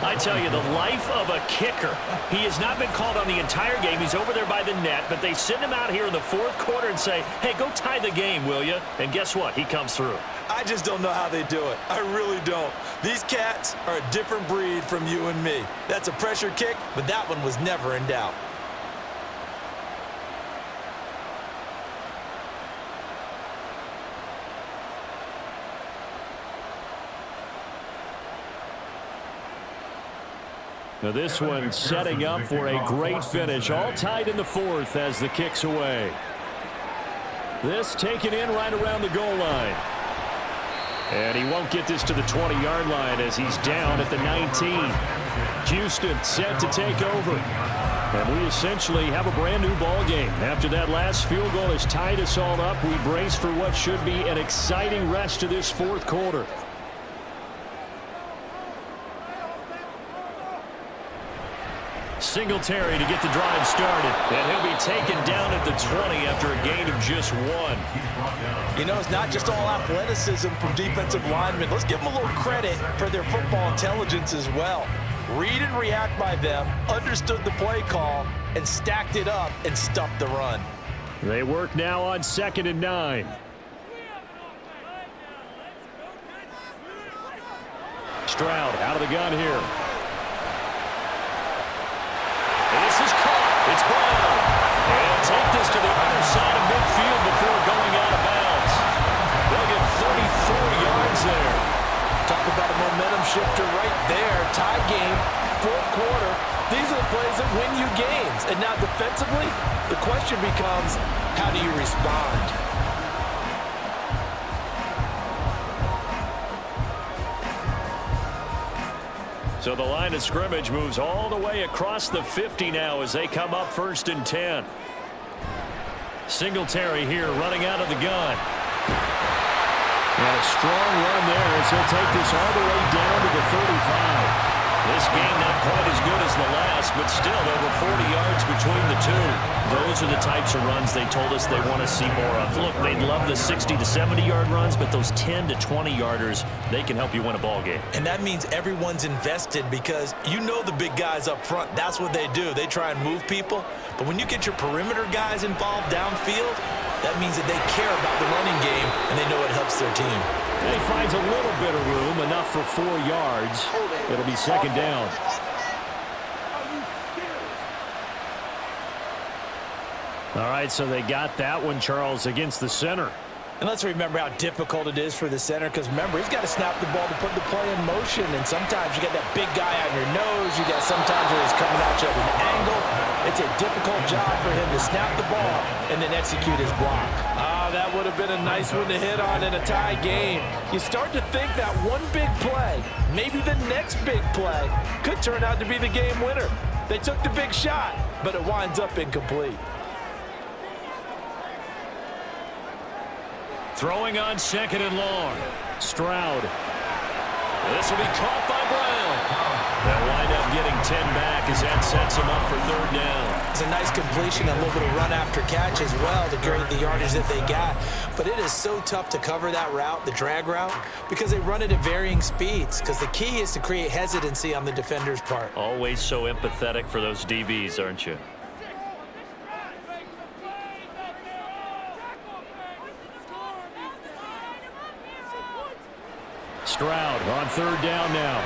I tell you, the life of a kicker. He has not been called on the entire game. He's over there by the net, but they send him out here in the 4th quarter and say, hey, go tie the game, will you? And guess what? He comes through. I just don't know how they do it. I really don't. These cats are a different breed from you and me. That's a pressure kick, but that one was never in doubt. Now this one setting up for a great finish. All tied in the 4th as the kick's away. This taken in right around the goal line. And he won't get this to the 20-yard line as he's down at the 19. Houston set to take over. And we essentially have a brand new ball game. After that last field goal has tied us all up, we brace for what should be an exciting rest to this 4th quarter. Singletary to get the drive started. And he'll be taken down at the 20 after a gain of just 1. You know, it's not just all athleticism from defensive linemen. Let's give them a little credit for their football intelligence as well. Read and react by them, understood the play call, and stacked it up and stuffed the run. They work now on 2nd and 9. Stroud out of the gun here. And this is caught. It's Brown. And take this to the other side of midfield before going out of bounds. They'll get 34 yards there. Talk about a momentum shifter right there. Tie game, fourth quarter. These are the plays that win you games. And now defensively, the question becomes, how do you respond? So the line of scrimmage moves all the way across the 50 now as they come up 1st and 10. Singletary here running out of the gun. And a strong run there as he'll take this all the way down to the 35. This game not quite as good as the last, but still over 40 yards between the two. Those are the types of runs they told us they want to see more of. Look, they'd love the 60 to 70-yard runs, but those 10 to 20-yarders, they can help you win a ball game. And that means everyone's invested because you know the big guys up front. That's what they do. They try and move people. But when you get your perimeter guys involved downfield, that means that they care about the running game, and they know it helps their team. And he finds a little bit of room, enough for 4 yards. It'll be 2nd down. All right, so they got that one, Charles, against the center. And let's remember how difficult it is for the center, because remember, he's got to snap the ball to put the play in motion, and sometimes you got that big guy on your nose. You got sometimes where he's coming at you at an angle. It's a difficult job for him to snap the ball and then execute his block. That would have been a nice one to hit on in a tie game. You start to think that one big play, maybe the next big play, could turn out to be the game winner. They took the big shot, but it winds up incomplete. Throwing on 2nd and long. Stroud. This will be caught by Brown. They'll wind up getting 10 back as that sets him up for 3rd down. It's a nice completion, a little bit of run after catch as well to create the yardage that they got. But it is so tough to cover that route, the drag route, because they run it at varying speeds. Because the key is to create hesitancy on the defender's part. Always so empathetic for those DBs, aren't you? Stroud on 3rd down now.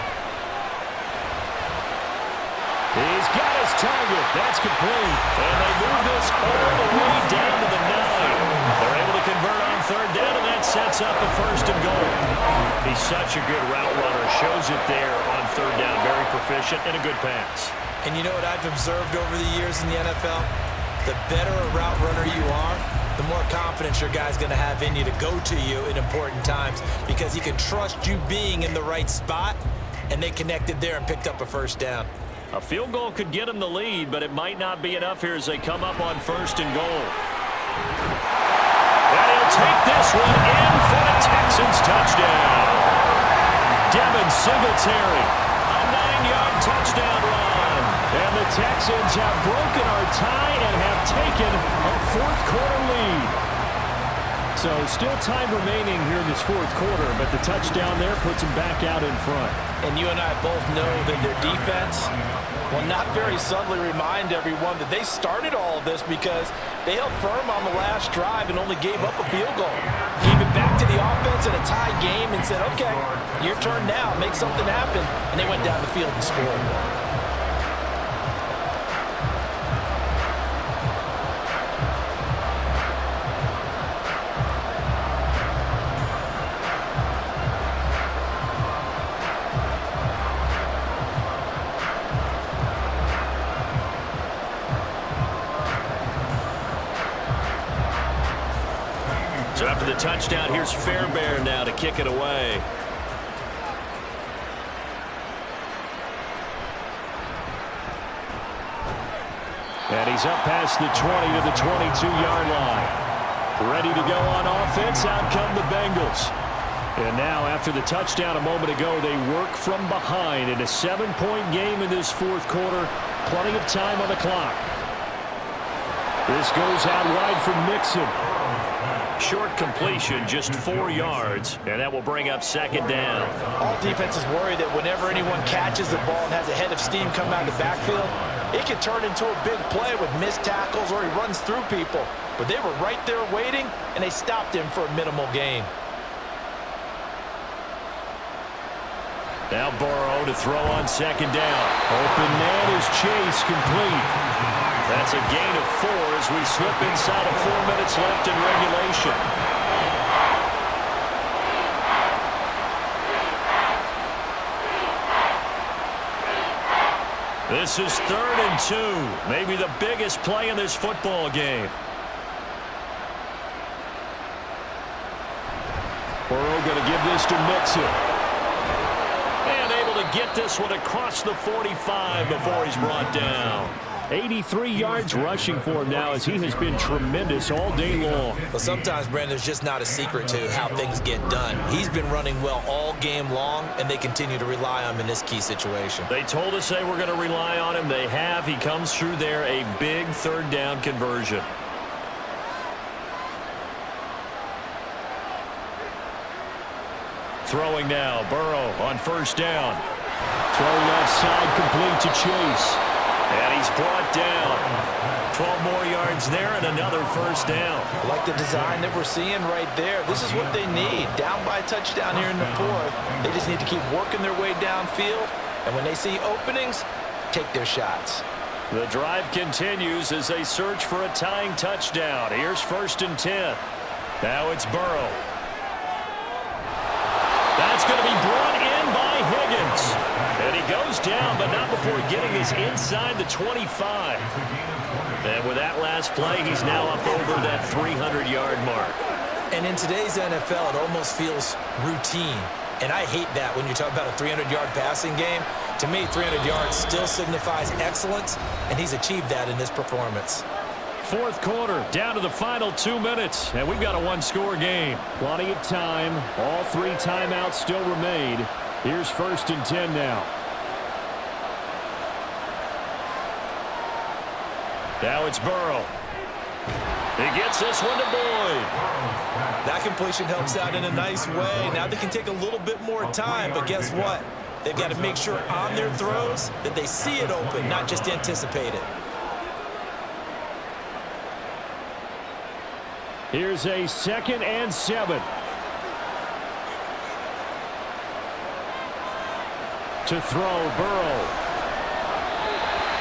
He's got his target. That's complete. And they move this all the way down to the 9. They're able to convert on 3rd down, and that sets up a 1st and goal. He's such a good route runner. Shows it there on 3rd down. Very proficient and a good pass. And you know what I've observed over the years in the NFL? The better a route runner you are, the more confidence your guy's going to have in you to go to you in important times because he can trust you being in the right spot, and they connected there and picked up a 1st down. A field goal could get him the lead, but it might not be enough here as they come up on 1st and goal. And he'll take this one in for the Texans touchdown. Devin Singletary, a 9-yard touchdown run. And the Texans have broken our tie and have taken a 4th quarter lead. So still time remaining here in this 4th quarter, but the touchdown there puts them back out in front. And you and I both know that their defense will not very subtly remind everyone that they started all of this because they held firm on the last drive and only gave up a field goal. Gave it back to the offense in a tie game and said, okay, your turn now, make something happen. And they went down the field and scored. So after the touchdown, here's Fairbairn now to kick it away. And he's up past the 20 to the 22-yard line. Ready to go on offense. Out come the Bengals. And now, after the touchdown a moment ago, they work from behind in a 7-point game in this 4th quarter. Plenty of time on the clock. This goes out wide for Mixon. Short completion, just 4 yards, and that will bring up 2nd down. All defenses worry that whenever anyone catches the ball and has a head of steam come out of the backfield, it can turn into a big play with missed tackles or he runs through people. But they were right there waiting, and they stopped him for a minimal gain. Now Burrow to throw on second down. Open man is Chase, complete. That's a gain of 4 as we slip inside of 4 minutes left in regulation. This is 3rd and 2. Maybe the biggest play in this football game. Burrow going to give this to Mixon. And able to get this one across the 45 before he's brought down. 83 yards rushing for him now as he has been tremendous all day long. Well, sometimes, Brandon, there's just not a secret to how things get done. He's been running well all game long, and they continue to rely on him in this key situation. They told us they were going to rely on him. They have. He comes through there, a big 3rd down conversion. Throwing now, Burrow on 1st down. Throw left side, complete to Chase. And he's brought down. 12 more yards there and another 1st down. I like the design that we're seeing right there. This is what they need. Down by a touchdown here in the 4th. They just need to keep working their way downfield. And when they see openings, take their shots. The drive continues as they search for a tying touchdown. Here's 1st and 10. Now it's Burrow. That's going to be brought in by Higgins. And he goes down, but not before getting his inside the 25. And with that last play, he's now up over that 300-yard mark. And in today's NFL, it almost feels routine. And I hate that when you talk about a 300-yard passing game. To me, 300 yards still signifies excellence, and he's achieved that in this performance. 4th quarter, down to the final 2 minutes, and we've got a 1-score game. Plenty of time. All 3 timeouts still remain. Here's 1st and 10 now. Now it's Burrow. He gets this one to Boyd. That completion helps out in a nice way. Now they can take a little bit more time, but guess what? They've got to make sure on their throws that they see it open, not just anticipate it. Here's a 2nd and 7. To throw, Burrow.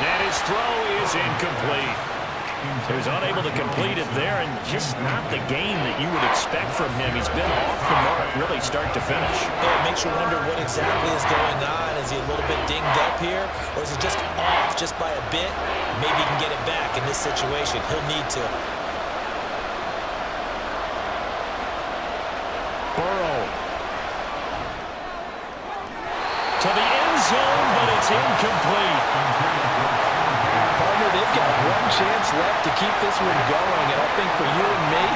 And his throw is incomplete. He was unable to complete it there, and just not the game that you would expect from him. He's been off the mark really start to finish. Yeah, it makes you wonder what exactly is going on. Is he a little bit dinged up here, or is he just off just by a bit? Maybe he can get it back in this situation. He'll need to. Burrow. To the end zone, but it's incomplete. Partner, they've got one chance left to keep this one going, and I think for you and me,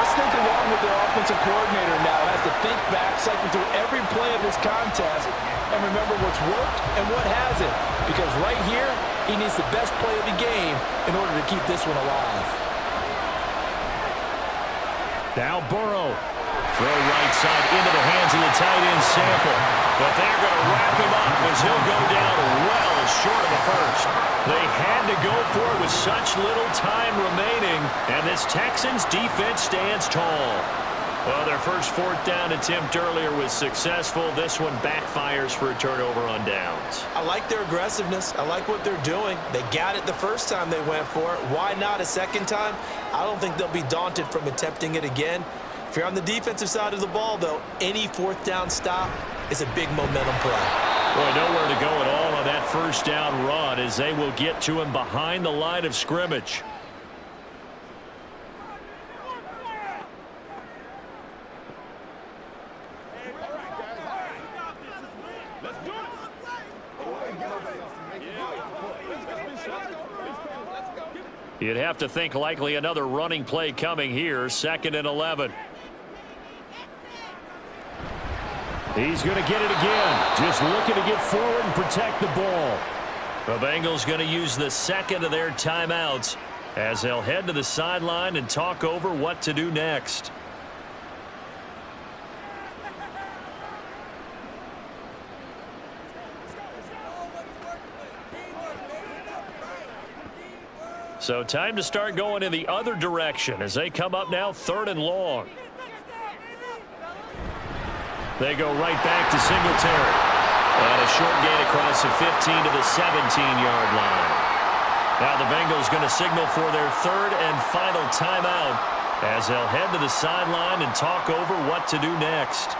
let's think along with their offensive coordinator now. Has to think back, cycle through every play of this contest, and remember what's worked and what hasn't. Because right here, he needs the best play of the game in order to keep this one alive. Now Burrow. Throw right side into the hands of the tight end Sample. But they're going to wrap him up as he'll go down well short of the 1st. They had to go for it with such little time remaining. And this Texans defense stands tall. Well, their first 4th down attempt earlier was successful. This one backfires for a turnover on downs. I like their aggressiveness. I like what they're doing. They got it the first time they went for it. Why not a second time? I don't think they'll be daunted from attempting it again. If you're on the defensive side of the ball, though, any 4th down stop is a big momentum play. Boy, nowhere to go at all on that 1st down run as they will get to him behind the line of scrimmage. You'd have to think likely another running play coming here, 2nd and 11. He's going to get it again. Just looking to get forward and protect the ball. The Bengals going to use the 2nd of their timeouts as they'll head to the sideline and talk over what to do next. So time to start going in the other direction as they come up now 3rd and long. They go right back to Singletary. And a short gain across the 15 to the 17-yard line. Now the Bengals going to signal for their third and final timeout as they'll head to the sideline and talk over what to do next.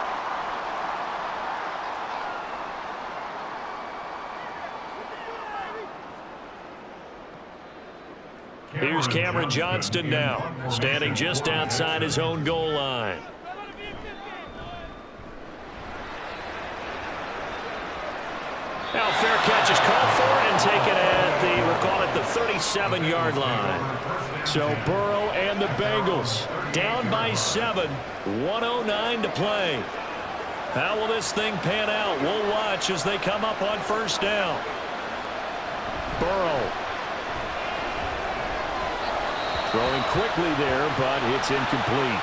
Here's Cameron Johnston now, standing just outside his own goal line. Now fair catch is called for and taken at we'll call it the 37-yard line. So Burrow and the Bengals down by 7, 1:09 to play. How will this thing pan out? We'll watch as they come up on first down. Burrow. Throwing quickly there, but it's incomplete.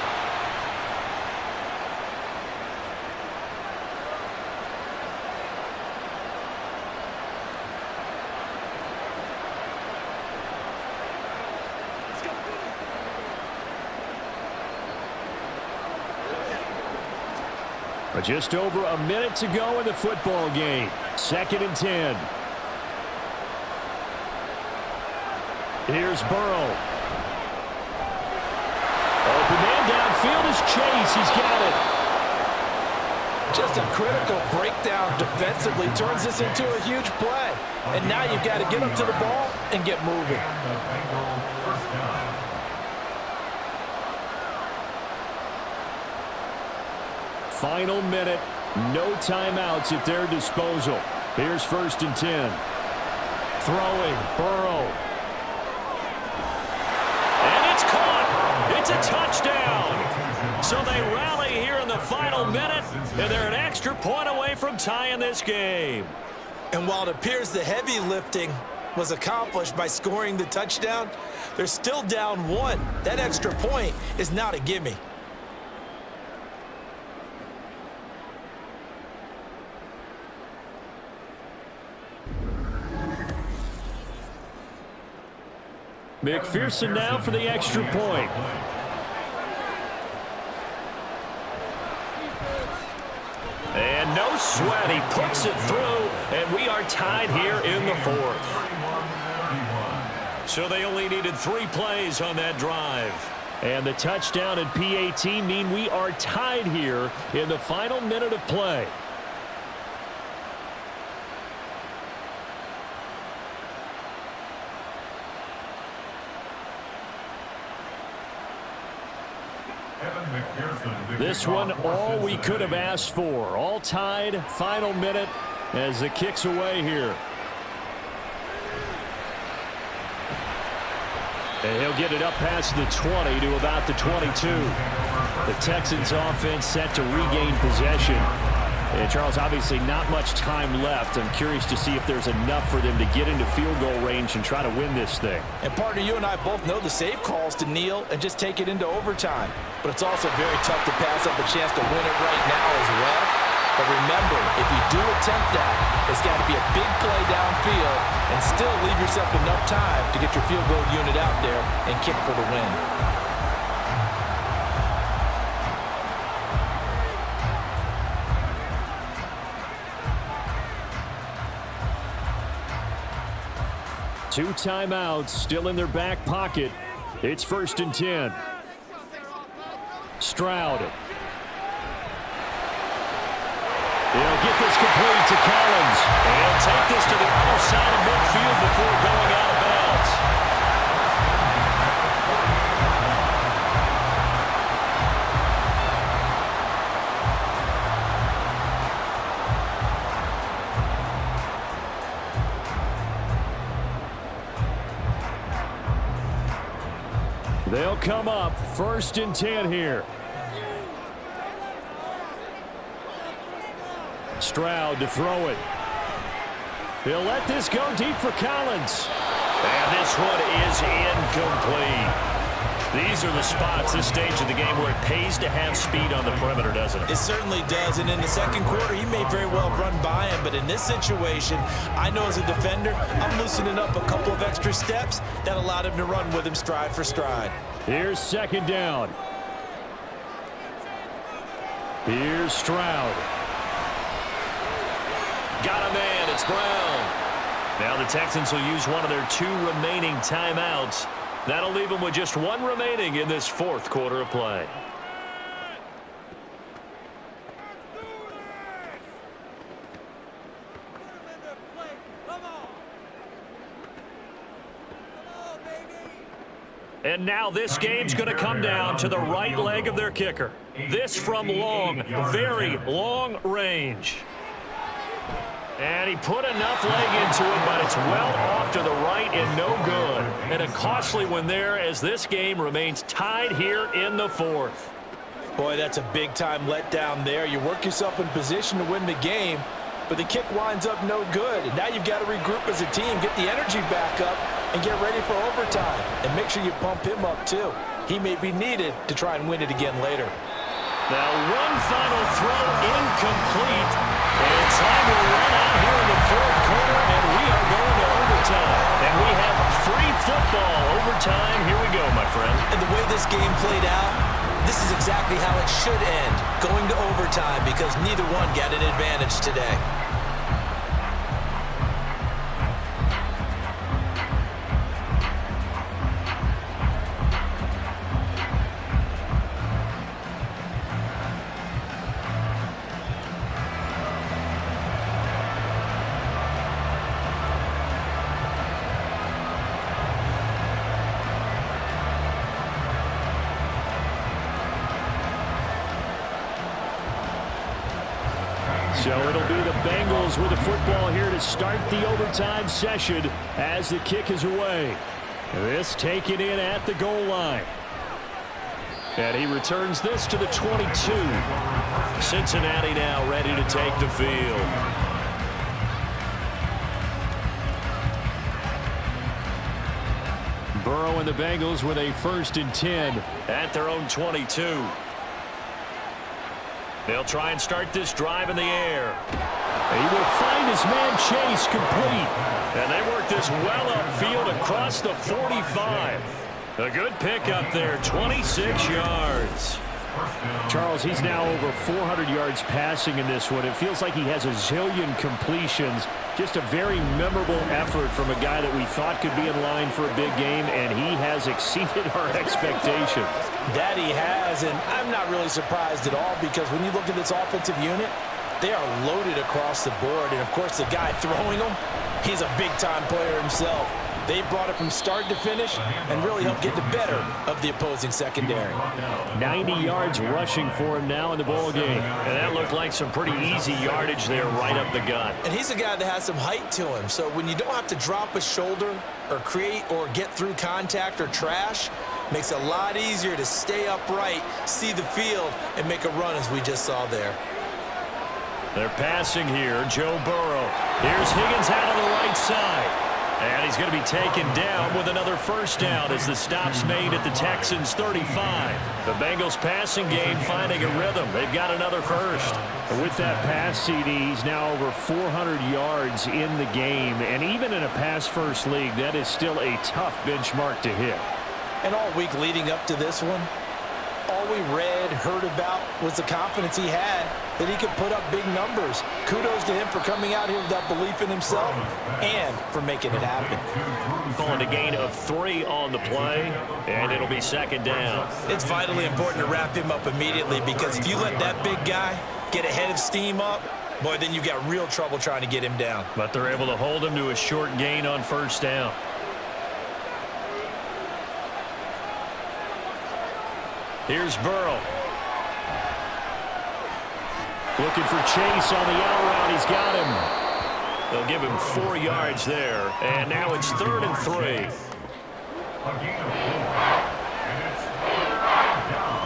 But just over a minute to go in the football game. 2nd and 10. Here's Burrow. Open man downfield is Chase. He's got it. Just a critical breakdown defensively turns this into a huge play. And now you've got to get up to the ball and get moving. Final minute, no timeouts at their disposal. Here's 1st and 10. Throwing, Burrow. And it's caught. It's a touchdown. So they rally here in the final minute, and they're an extra point away from tying this game. And while it appears the heavy lifting was accomplished by scoring the touchdown, they're still down 1. That extra point is not a gimme. McPherson now for the extra point. And no sweat. He puts it through, and we are tied here in the 4th. So they only needed 3 plays on that drive. And the touchdown and PAT mean we are tied here in the final minute of play. This one, all we could have asked for. All tied, final minute as the kick's away here. And he'll get it up past the 20 to about the 22. The Texans offense set to regain possession. And Charles, obviously not much time left. I'm curious to see if there's enough for them to get into field goal range and try to win this thing. And partner, you and I both know the save calls to kneel and just take it into overtime. But it's also very tough to pass up a chance to win it right now as well. But remember, if you do attempt that, it's got to be a big play downfield and still leave yourself enough time to get your field goal unit out there and kick for the win. Two timeouts still in their back pocket. It's 1st and 10. Stroud. He'll get this complete to Collins. And he'll take this to the other side of midfield before going out of bounds. They'll come up 1st and 10 here. Stroud to throw it. He'll let this go deep for Collins. And this one is incomplete. These are the spots, this stage of the game, where it pays to have speed on the perimeter, doesn't it? It certainly does. And in the second quarter, he may very well run by him. But in this situation, I know as a defender, I'm loosening up a couple of extra steps that allowed him to run with him stride for stride. Here's 2nd down. Here's Stroud. got a man. It's Brown. Now the Texans will use one of their 2 remaining timeouts. That'll leave them with just 1 remaining in this 4th quarter of play. And now this game's going to come down to the right leg of their kicker. This from long, very long range. And he put enough leg into it, but it's well off to the right and no good. And a costly one there as this game remains tied here in the 4th. Boy, that's a big-time letdown there. You work yourself in position to win the game, but the kick winds up no good. And now you've got to regroup as a team, get the energy back up, and get ready for overtime. And make sure you pump him up, too. He may be needed to try and win it again later. Now one final throw incomplete. And time will run out here in the 4th quarter, and we are going to overtime. And we have free football overtime. Here we go, my friend. And the way this game played out, this is exactly how it should end, going to overtime, because neither one got an advantage today. So it'll be the Bengals with the football here to start the overtime session as the kick is away. This taken in at the goal line. And he returns this to the 22. Cincinnati now ready to take the field. Burrow and the Bengals with a 1st and 10 at their own 22. They'll try and start this drive in the air. He will find his man Chase complete. And they work this well upfield across the 45. A good pickup there, 26 yards. Charles, he's now over 400 yards passing in this one. It feels like he has a zillion completions. Just a very memorable effort from a guy that we thought could be in line for a big game, and he has exceeded our expectations. That he has, and I'm not really surprised at all, because when you look at this offensive unit, they are loaded across the board. And, of course, the guy throwing them, he's a big-time player himself. They brought it from start to finish and really helped get the better of the opposing secondary. 90 yards rushing for him now in the ball game. And that looked like some pretty easy yardage there right up the gut. And he's a guy that has some height to him. So when you don't have to drop a shoulder or create or get through contact or trash, makes it a lot easier to stay upright, see the field, and make a run as we just saw there. They're passing here. Joe Burrow. Here's Higgins out on the right side. And he's going to be taken down with another 1st down as the stop's made at the Texans' 35. The Bengals passing game finding a rhythm. They've got another 1st. With that pass, CD, he's now over 400 yards in the game. And even in a pass-first league, that is still a tough benchmark to hit. And all week leading up to this one, all we read, heard about was the confidence he had that he could put up big numbers. Kudos to him for coming out here with that belief in himself and for making it happen. Calling a gain of 3 on the play, and it'll be 2nd down. It's vitally important to wrap him up immediately, because if you let that big guy get a head of steam up, boy, then you've got real trouble trying to get him down. But they're able to hold him to a short gain on 1st down. Here's Burrow. Looking for Chase on the out route. He's got him. They'll give him 4 yards there. And now it's 3rd and 3. A gain of 4. And it's 4th down.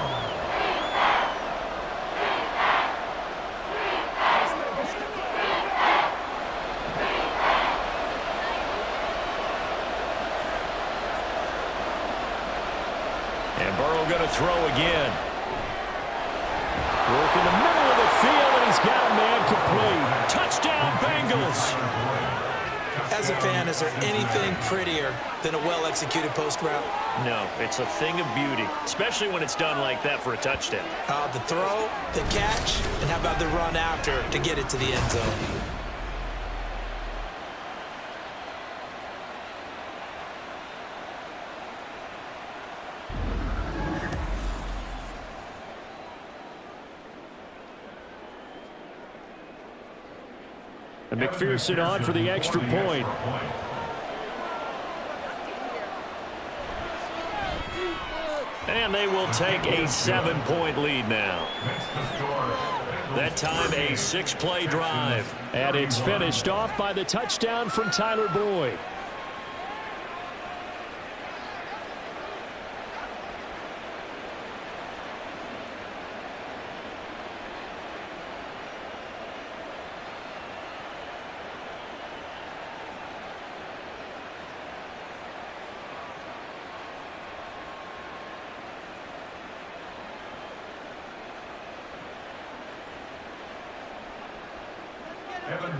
And Burrow going to throw again. Work in the middle of the field, and he's got a man complete. Touchdown, Bengals. As a fan, is there anything prettier than a well-executed post route? No, it's a thing of beauty, especially when it's done like that for a touchdown. The throw, the catch, and how about the run after to get it to the end zone? And McPherson on for the extra point. And they will take a 7-point lead now. That time a 6-play drive. And it's finished off by the touchdown from Tyler Boyd.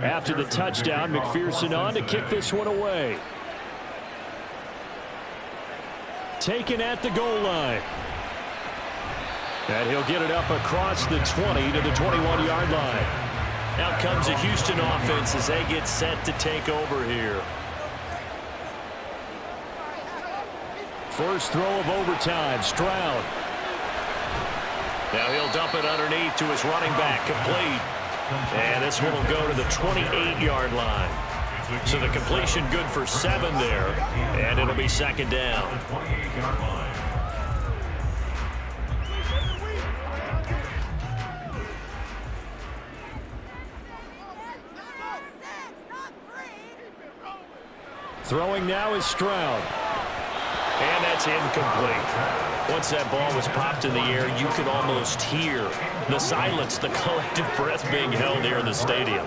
After the touchdown, McPherson on to kick this one away. Taken at the goal line. And he'll get it up across the 20 to the 21-yard line. Out comes the Houston offense as they get set to take over here. First throw of overtime, Stroud. Now he'll dump it underneath to his running back, complete. And this one will go to the 28-yard line. So the completion good for 7 there. And it'll be second down. Throwing now is Stroud. And that's incomplete. Once that ball was popped in the air, you could almost hear the silence, the collective breath being held here in the stadium.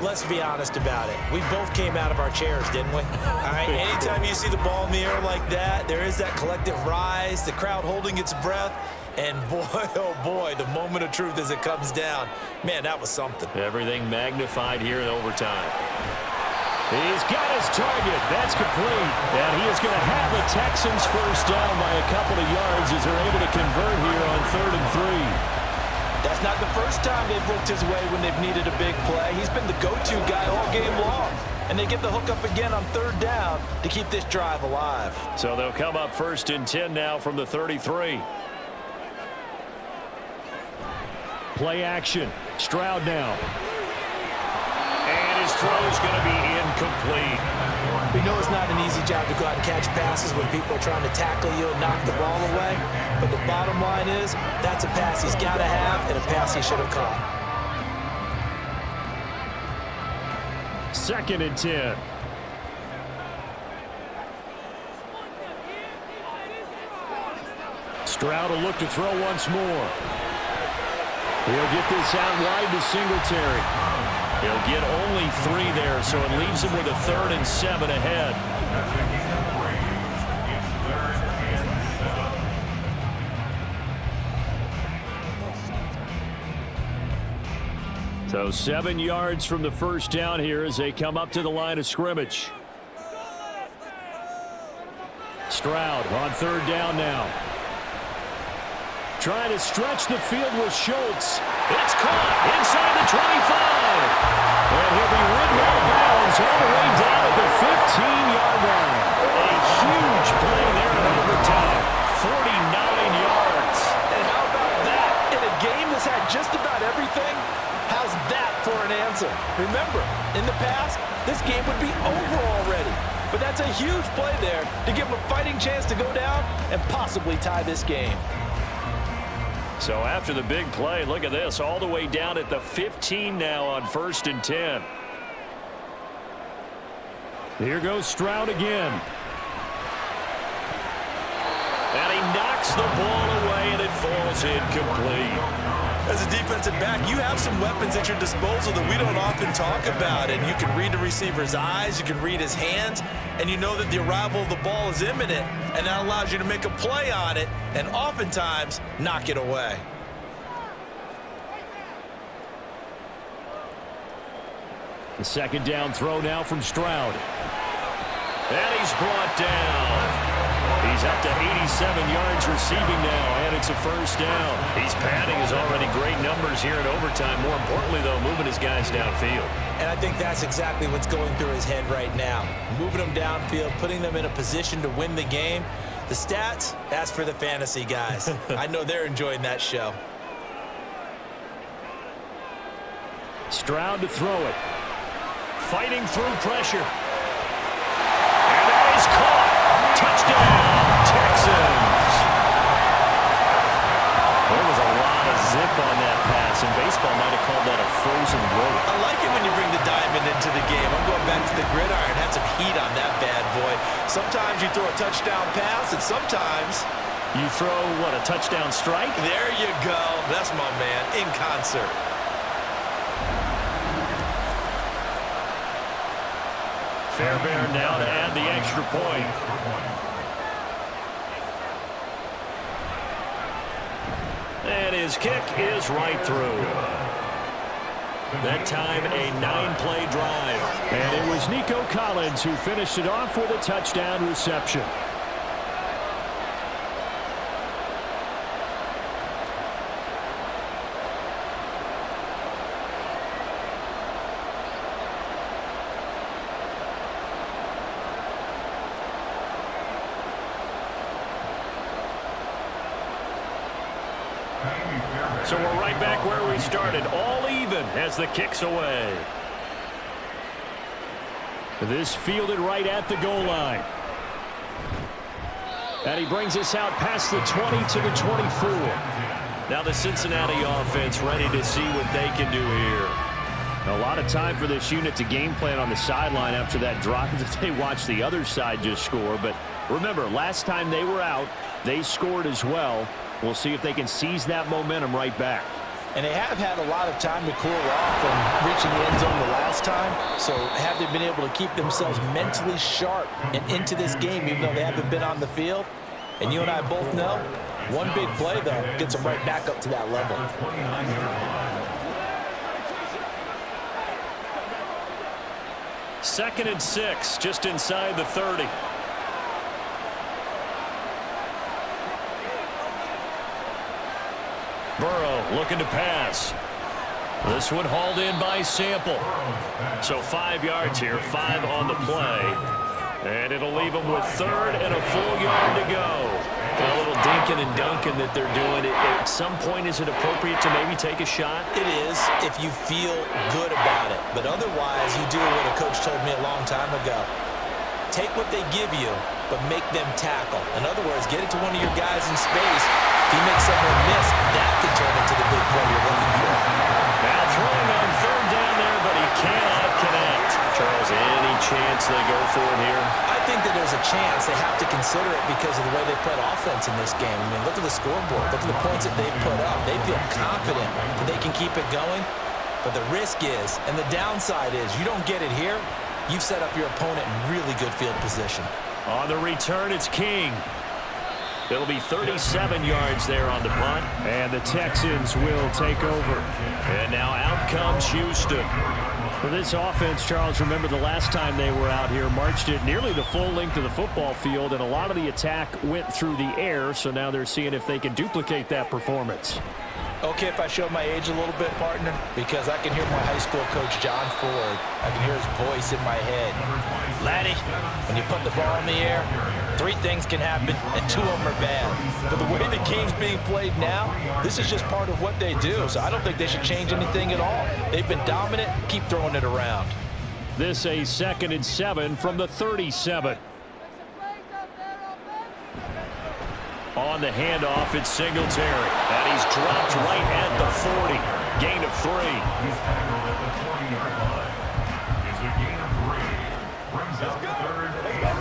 Let's be honest about it. We both came out of our chairs, didn't we? All right, anytime you see the ball in the air like that, there is that collective rise, the crowd holding its breath, and boy, oh boy, the moment of truth as it comes down. Man, that was something. Everything magnified here in overtime. He's got his target. That's complete. And he is going to have the Texans first down by a couple of yards as they're able to convert here on 3rd and 3. That's not the first time they've looked his way when they've needed a big play. He's been the go-to guy all game long. And they get the hook up again on 3rd down to keep this drive alive. So they'll come up 1st and 10 now from the 33. Play action. Stroud now. And his throw is going to be incomplete. We know it's not an easy job to go out and catch passes when people are trying to tackle you and knock the ball away. But the bottom line is, that's a pass he's got to have and a pass he should have caught. 2nd and 10. Stroud will look to throw once more. He'll get this out wide to Singletary. He'll get only 3 there, so it leaves him with a 3rd and 7 ahead. So 7 yards from the first down here as they come up to the line of scrimmage. Stroud on 3rd down now. Trying to stretch the field with Schultz. It's caught inside the 25. And he'll be ridden out of bounds all the way down at the 15-yard line. A huge play there in overtime. 49 yards. And how about that? In a game that's had just about everything, how's that for an answer? Remember, in the past, this game would be over already. But that's a huge play there to give him a fighting chance to go down and possibly tie this game. So after the big play, look at this, all the way down at the 15 now on 1st and 10. Here goes Stroud again. And he knocks the ball away, and it falls incomplete. As a defensive back, you have some weapons at your disposal that we don't often talk about. And you can read the receiver's eyes, you can read his hands, and you know that the arrival of the ball is imminent, and that allows you to make a play on it and oftentimes knock it away. The 2nd down throw now from Stroud. And he's brought down. He's up to 87 yards receiving now, and it's a first down. He's padding his already great numbers here in overtime. More importantly, though, moving his guys downfield. And I think that's exactly what's going through his head right now. Moving them downfield, putting them in a position to win the game. The stats, that's for the fantasy guys. I know they're enjoying that show. Stroud to throw it. fighting through pressure. And that is caught. Touchdown, Texans. There was a lot of zip on that pass, and baseball might have called that a frozen rope. I like it when you bring the diamond into the game. I'm going back to the gridiron. Had some heat on that bad boy. Sometimes you throw a touchdown pass, and sometimes you throw, what, a touchdown strike? There you go. That's my man, in concert. Fairbairn now to add the extra point. And his kick is right through. That time a 9-play drive. And it was Nico Collins who finished it off with a touchdown reception. So we're right back where we started, all even as the kick's away. This fielded right at the goal line. And he brings us out past the 20 to the 24. Now the Cincinnati offense ready to see what they can do here. A lot of time for this unit to game plan on the sideline after that drive that they watched the other side just score. But remember, last time they were out, they scored as well. We'll see if they can seize that momentum right back. And they have had a lot of time to cool off from reaching the end zone the last time. So have they been able to keep themselves mentally sharp and into this game, even though they haven't been on the field? And you and I both know, one big play, though, gets them right back up to that level. Second and 6, just inside the 30. Burrow looking to pass. This one hauled in by Sample. So 5 yards here, 5 on the play. And it'll leave them with 3rd and a full yard to go. A little dinking and dunking that they're doing. At some point, is it appropriate to maybe take a shot? It is if you feel good about it. But otherwise, you do what a coach told me a long time ago. Take what they give you, but make them tackle. In other words, get it to one of your guys in space. If he makes someone miss, that could turn into the big play you're looking for. Now throwing on 3rd down there, but he cannot connect. Charles, any chance they go for it here? I think that there's a chance. They have to consider it because of the way they played offense in this game. I mean, look at the scoreboard. Look at the points that they've put up. They feel confident that they can keep it going. But the risk is, and the downside is, you don't get it here, you've set up your opponent in really good field position. On the return, it's King. It'll be 37 yards there on the punt. And the Texans will take over. And now out comes Houston. For this offense, Charles, remember the last time they were out here, marched it nearly the full length of the football field, and a lot of the attack went through the air, so now they're seeing if they can duplicate that performance. Okay, if I show my age a little bit, partner, because I can hear my high school coach, John Ford. I can hear his voice in my head. Laddie, when you put the ball in the air, 3 things can happen, and 2 of them are bad. But the way the game's being played now, this is just part of what they do, so I don't think they should change anything at all. They've been dominant. Keep throwing it around. This a 2nd and 7 from the 37. On the handoff, it's Singletary. And he's dropped right at the 40. Gain of 3. He's tackled at the 20-yard line. It's a gain of 3. Brings up the 3rd and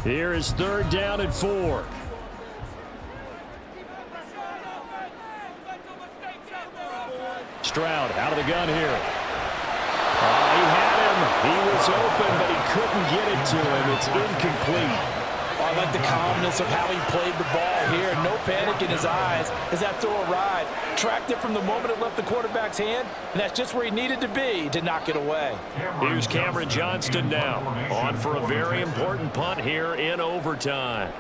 4. Here is 3rd down and 4. Stroud out of the gun here. He had him. He was open, but he couldn't get it to him. It's incomplete. I like the calmness of how he played the ball here. No panic in his eyes as that throw arrived. Tracked it from the moment it left the quarterback's hand, and that's just where he needed to be to knock it away. Here's Cameron Johnston now, on for a very important punt here in overtime.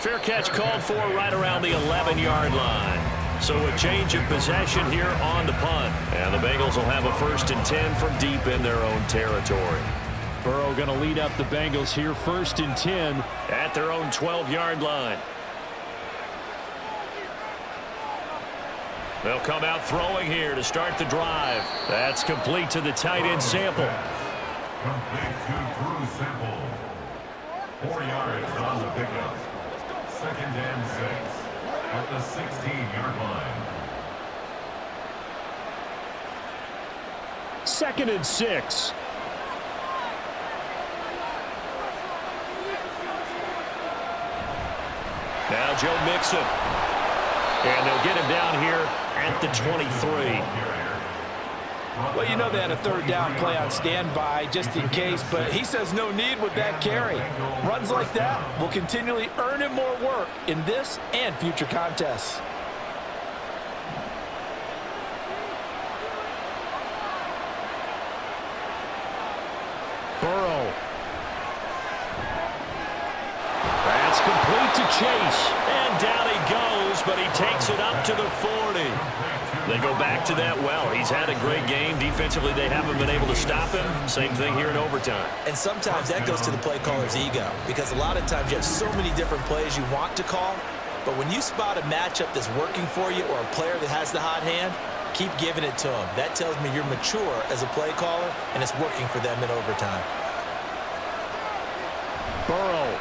Fair catch called for right around the 11-yard line. So a change of possession here on the punt. And the Bengals will have a 1st and 10 from deep in their own territory. Burrow going to lead up the Bengals here, 1st and 10 at their own 12-yard line. They'll come out throwing here to start the drive. That's complete to the tight end Sample. Complete to Drew Sample. 4 yards on the pickup. 2nd and 6 at the 16-yard line. 2nd and 6. Now Joe Mixon. And they'll get him down here at the 23. Well, you know they had a 3rd down play on standby just in case, but he says no need with that carry. Runs like that will continually earn him more work in this and future contests. Burrow. That's complete to Chase. And down he goes, but he takes it up to the 40. They go back to that well. He's had a great game. Defensively, they haven't been able to stop him. Same thing here in overtime. And sometimes that goes to the play caller's ego, because a lot of times you have so many different plays you want to call, but when you spot a matchup that's working for you or a player that has the hot hand, keep giving it to him. That tells me you're mature as a play caller, and it's working for them in overtime. Burrow.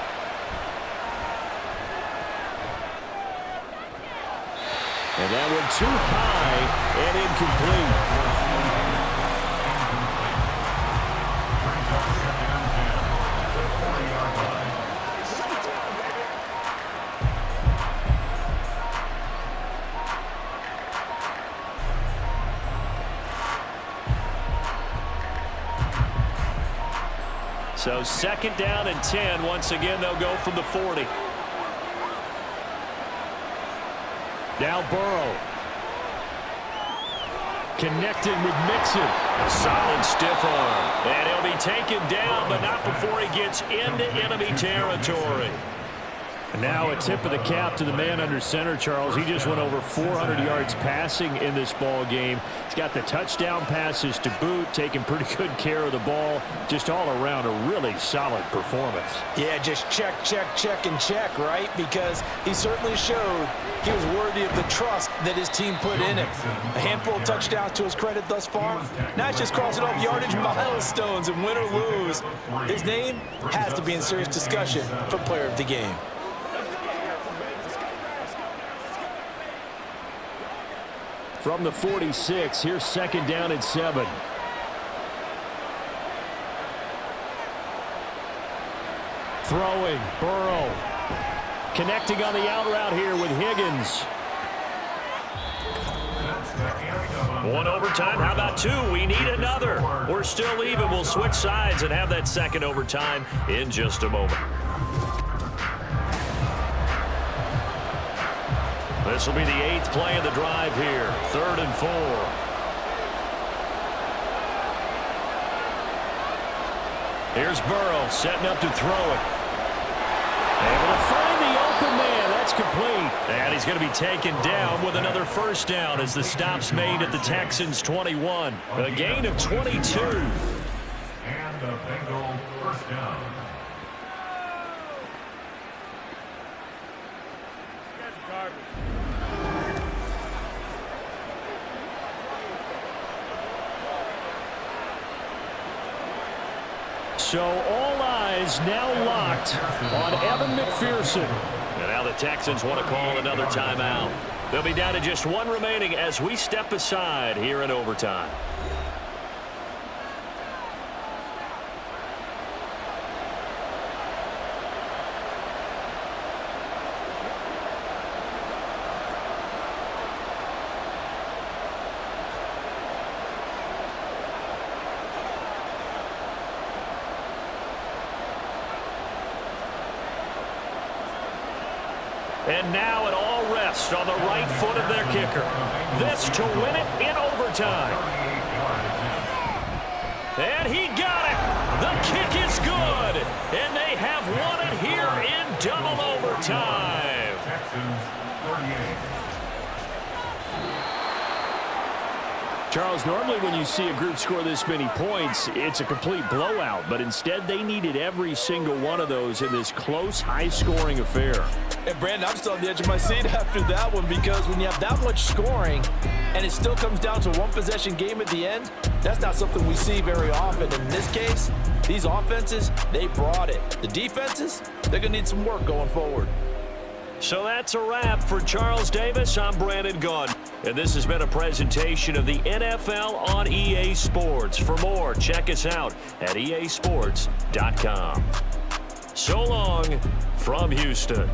And that one too high and incomplete. So 2nd down and 10. Once again, they'll go from the 40. Now Burrow. Connecting with Mixon. A solid stiff arm. And he'll be taken down, but not before he gets into enemy territory. And now a tip of the cap to the man under center, Charles. He just went over 400 yards passing in this ball game. He's got the touchdown passes to boot, taking pretty good care of the ball. Just all around a really solid performance. Yeah, just check, and check, right? Because he certainly showed he was worthy of the trust that his team put in him. A handful of touchdowns to his credit thus far. Now he's just crossing off yardage milestones, and win or lose, his name has to be in serious discussion for player of the game. From the 46, here's 2nd down and 7. Throwing, Burrow. Connecting on the out route here with Higgins. 1 overtime. How about 2? We need another. We're still even. We'll switch sides and have that 2nd overtime in just a moment. This will be the 8th play of the drive here. 3rd and 4. Here's Burrow setting up to throw it. Able to find the open man. That's complete. And he's going to be taken down with another 1st down as the stop's made at the Texans' 21. A gain of 22. And the Bengal 1st down. So all eyes now locked on Evan McPherson. And now the Texans want to call another timeout. They'll be down to just 1 remaining as we step aside here in overtime. And now it all rests on the right foot of their kicker. This to win it in overtime. And he got it. The kick is good. And they have won it here in double overtime. Texans 38. Charles, normally when you see a group score this many points, it's a complete blowout, but instead they needed every single one of those in this close, high-scoring affair. And Brandon, I'm still on the edge of my seat after that one, because when you have that much scoring and it still comes down to a one-possession game at the end, that's not something we see very often. In this case, these offenses, they brought it. The defenses, they're going to need some work going forward. So that's a wrap for Charles Davis. I'm Brandon Gunn, and this has been a presentation of the NFL on EA Sports. For more, check us out at easports.com. So long from Houston.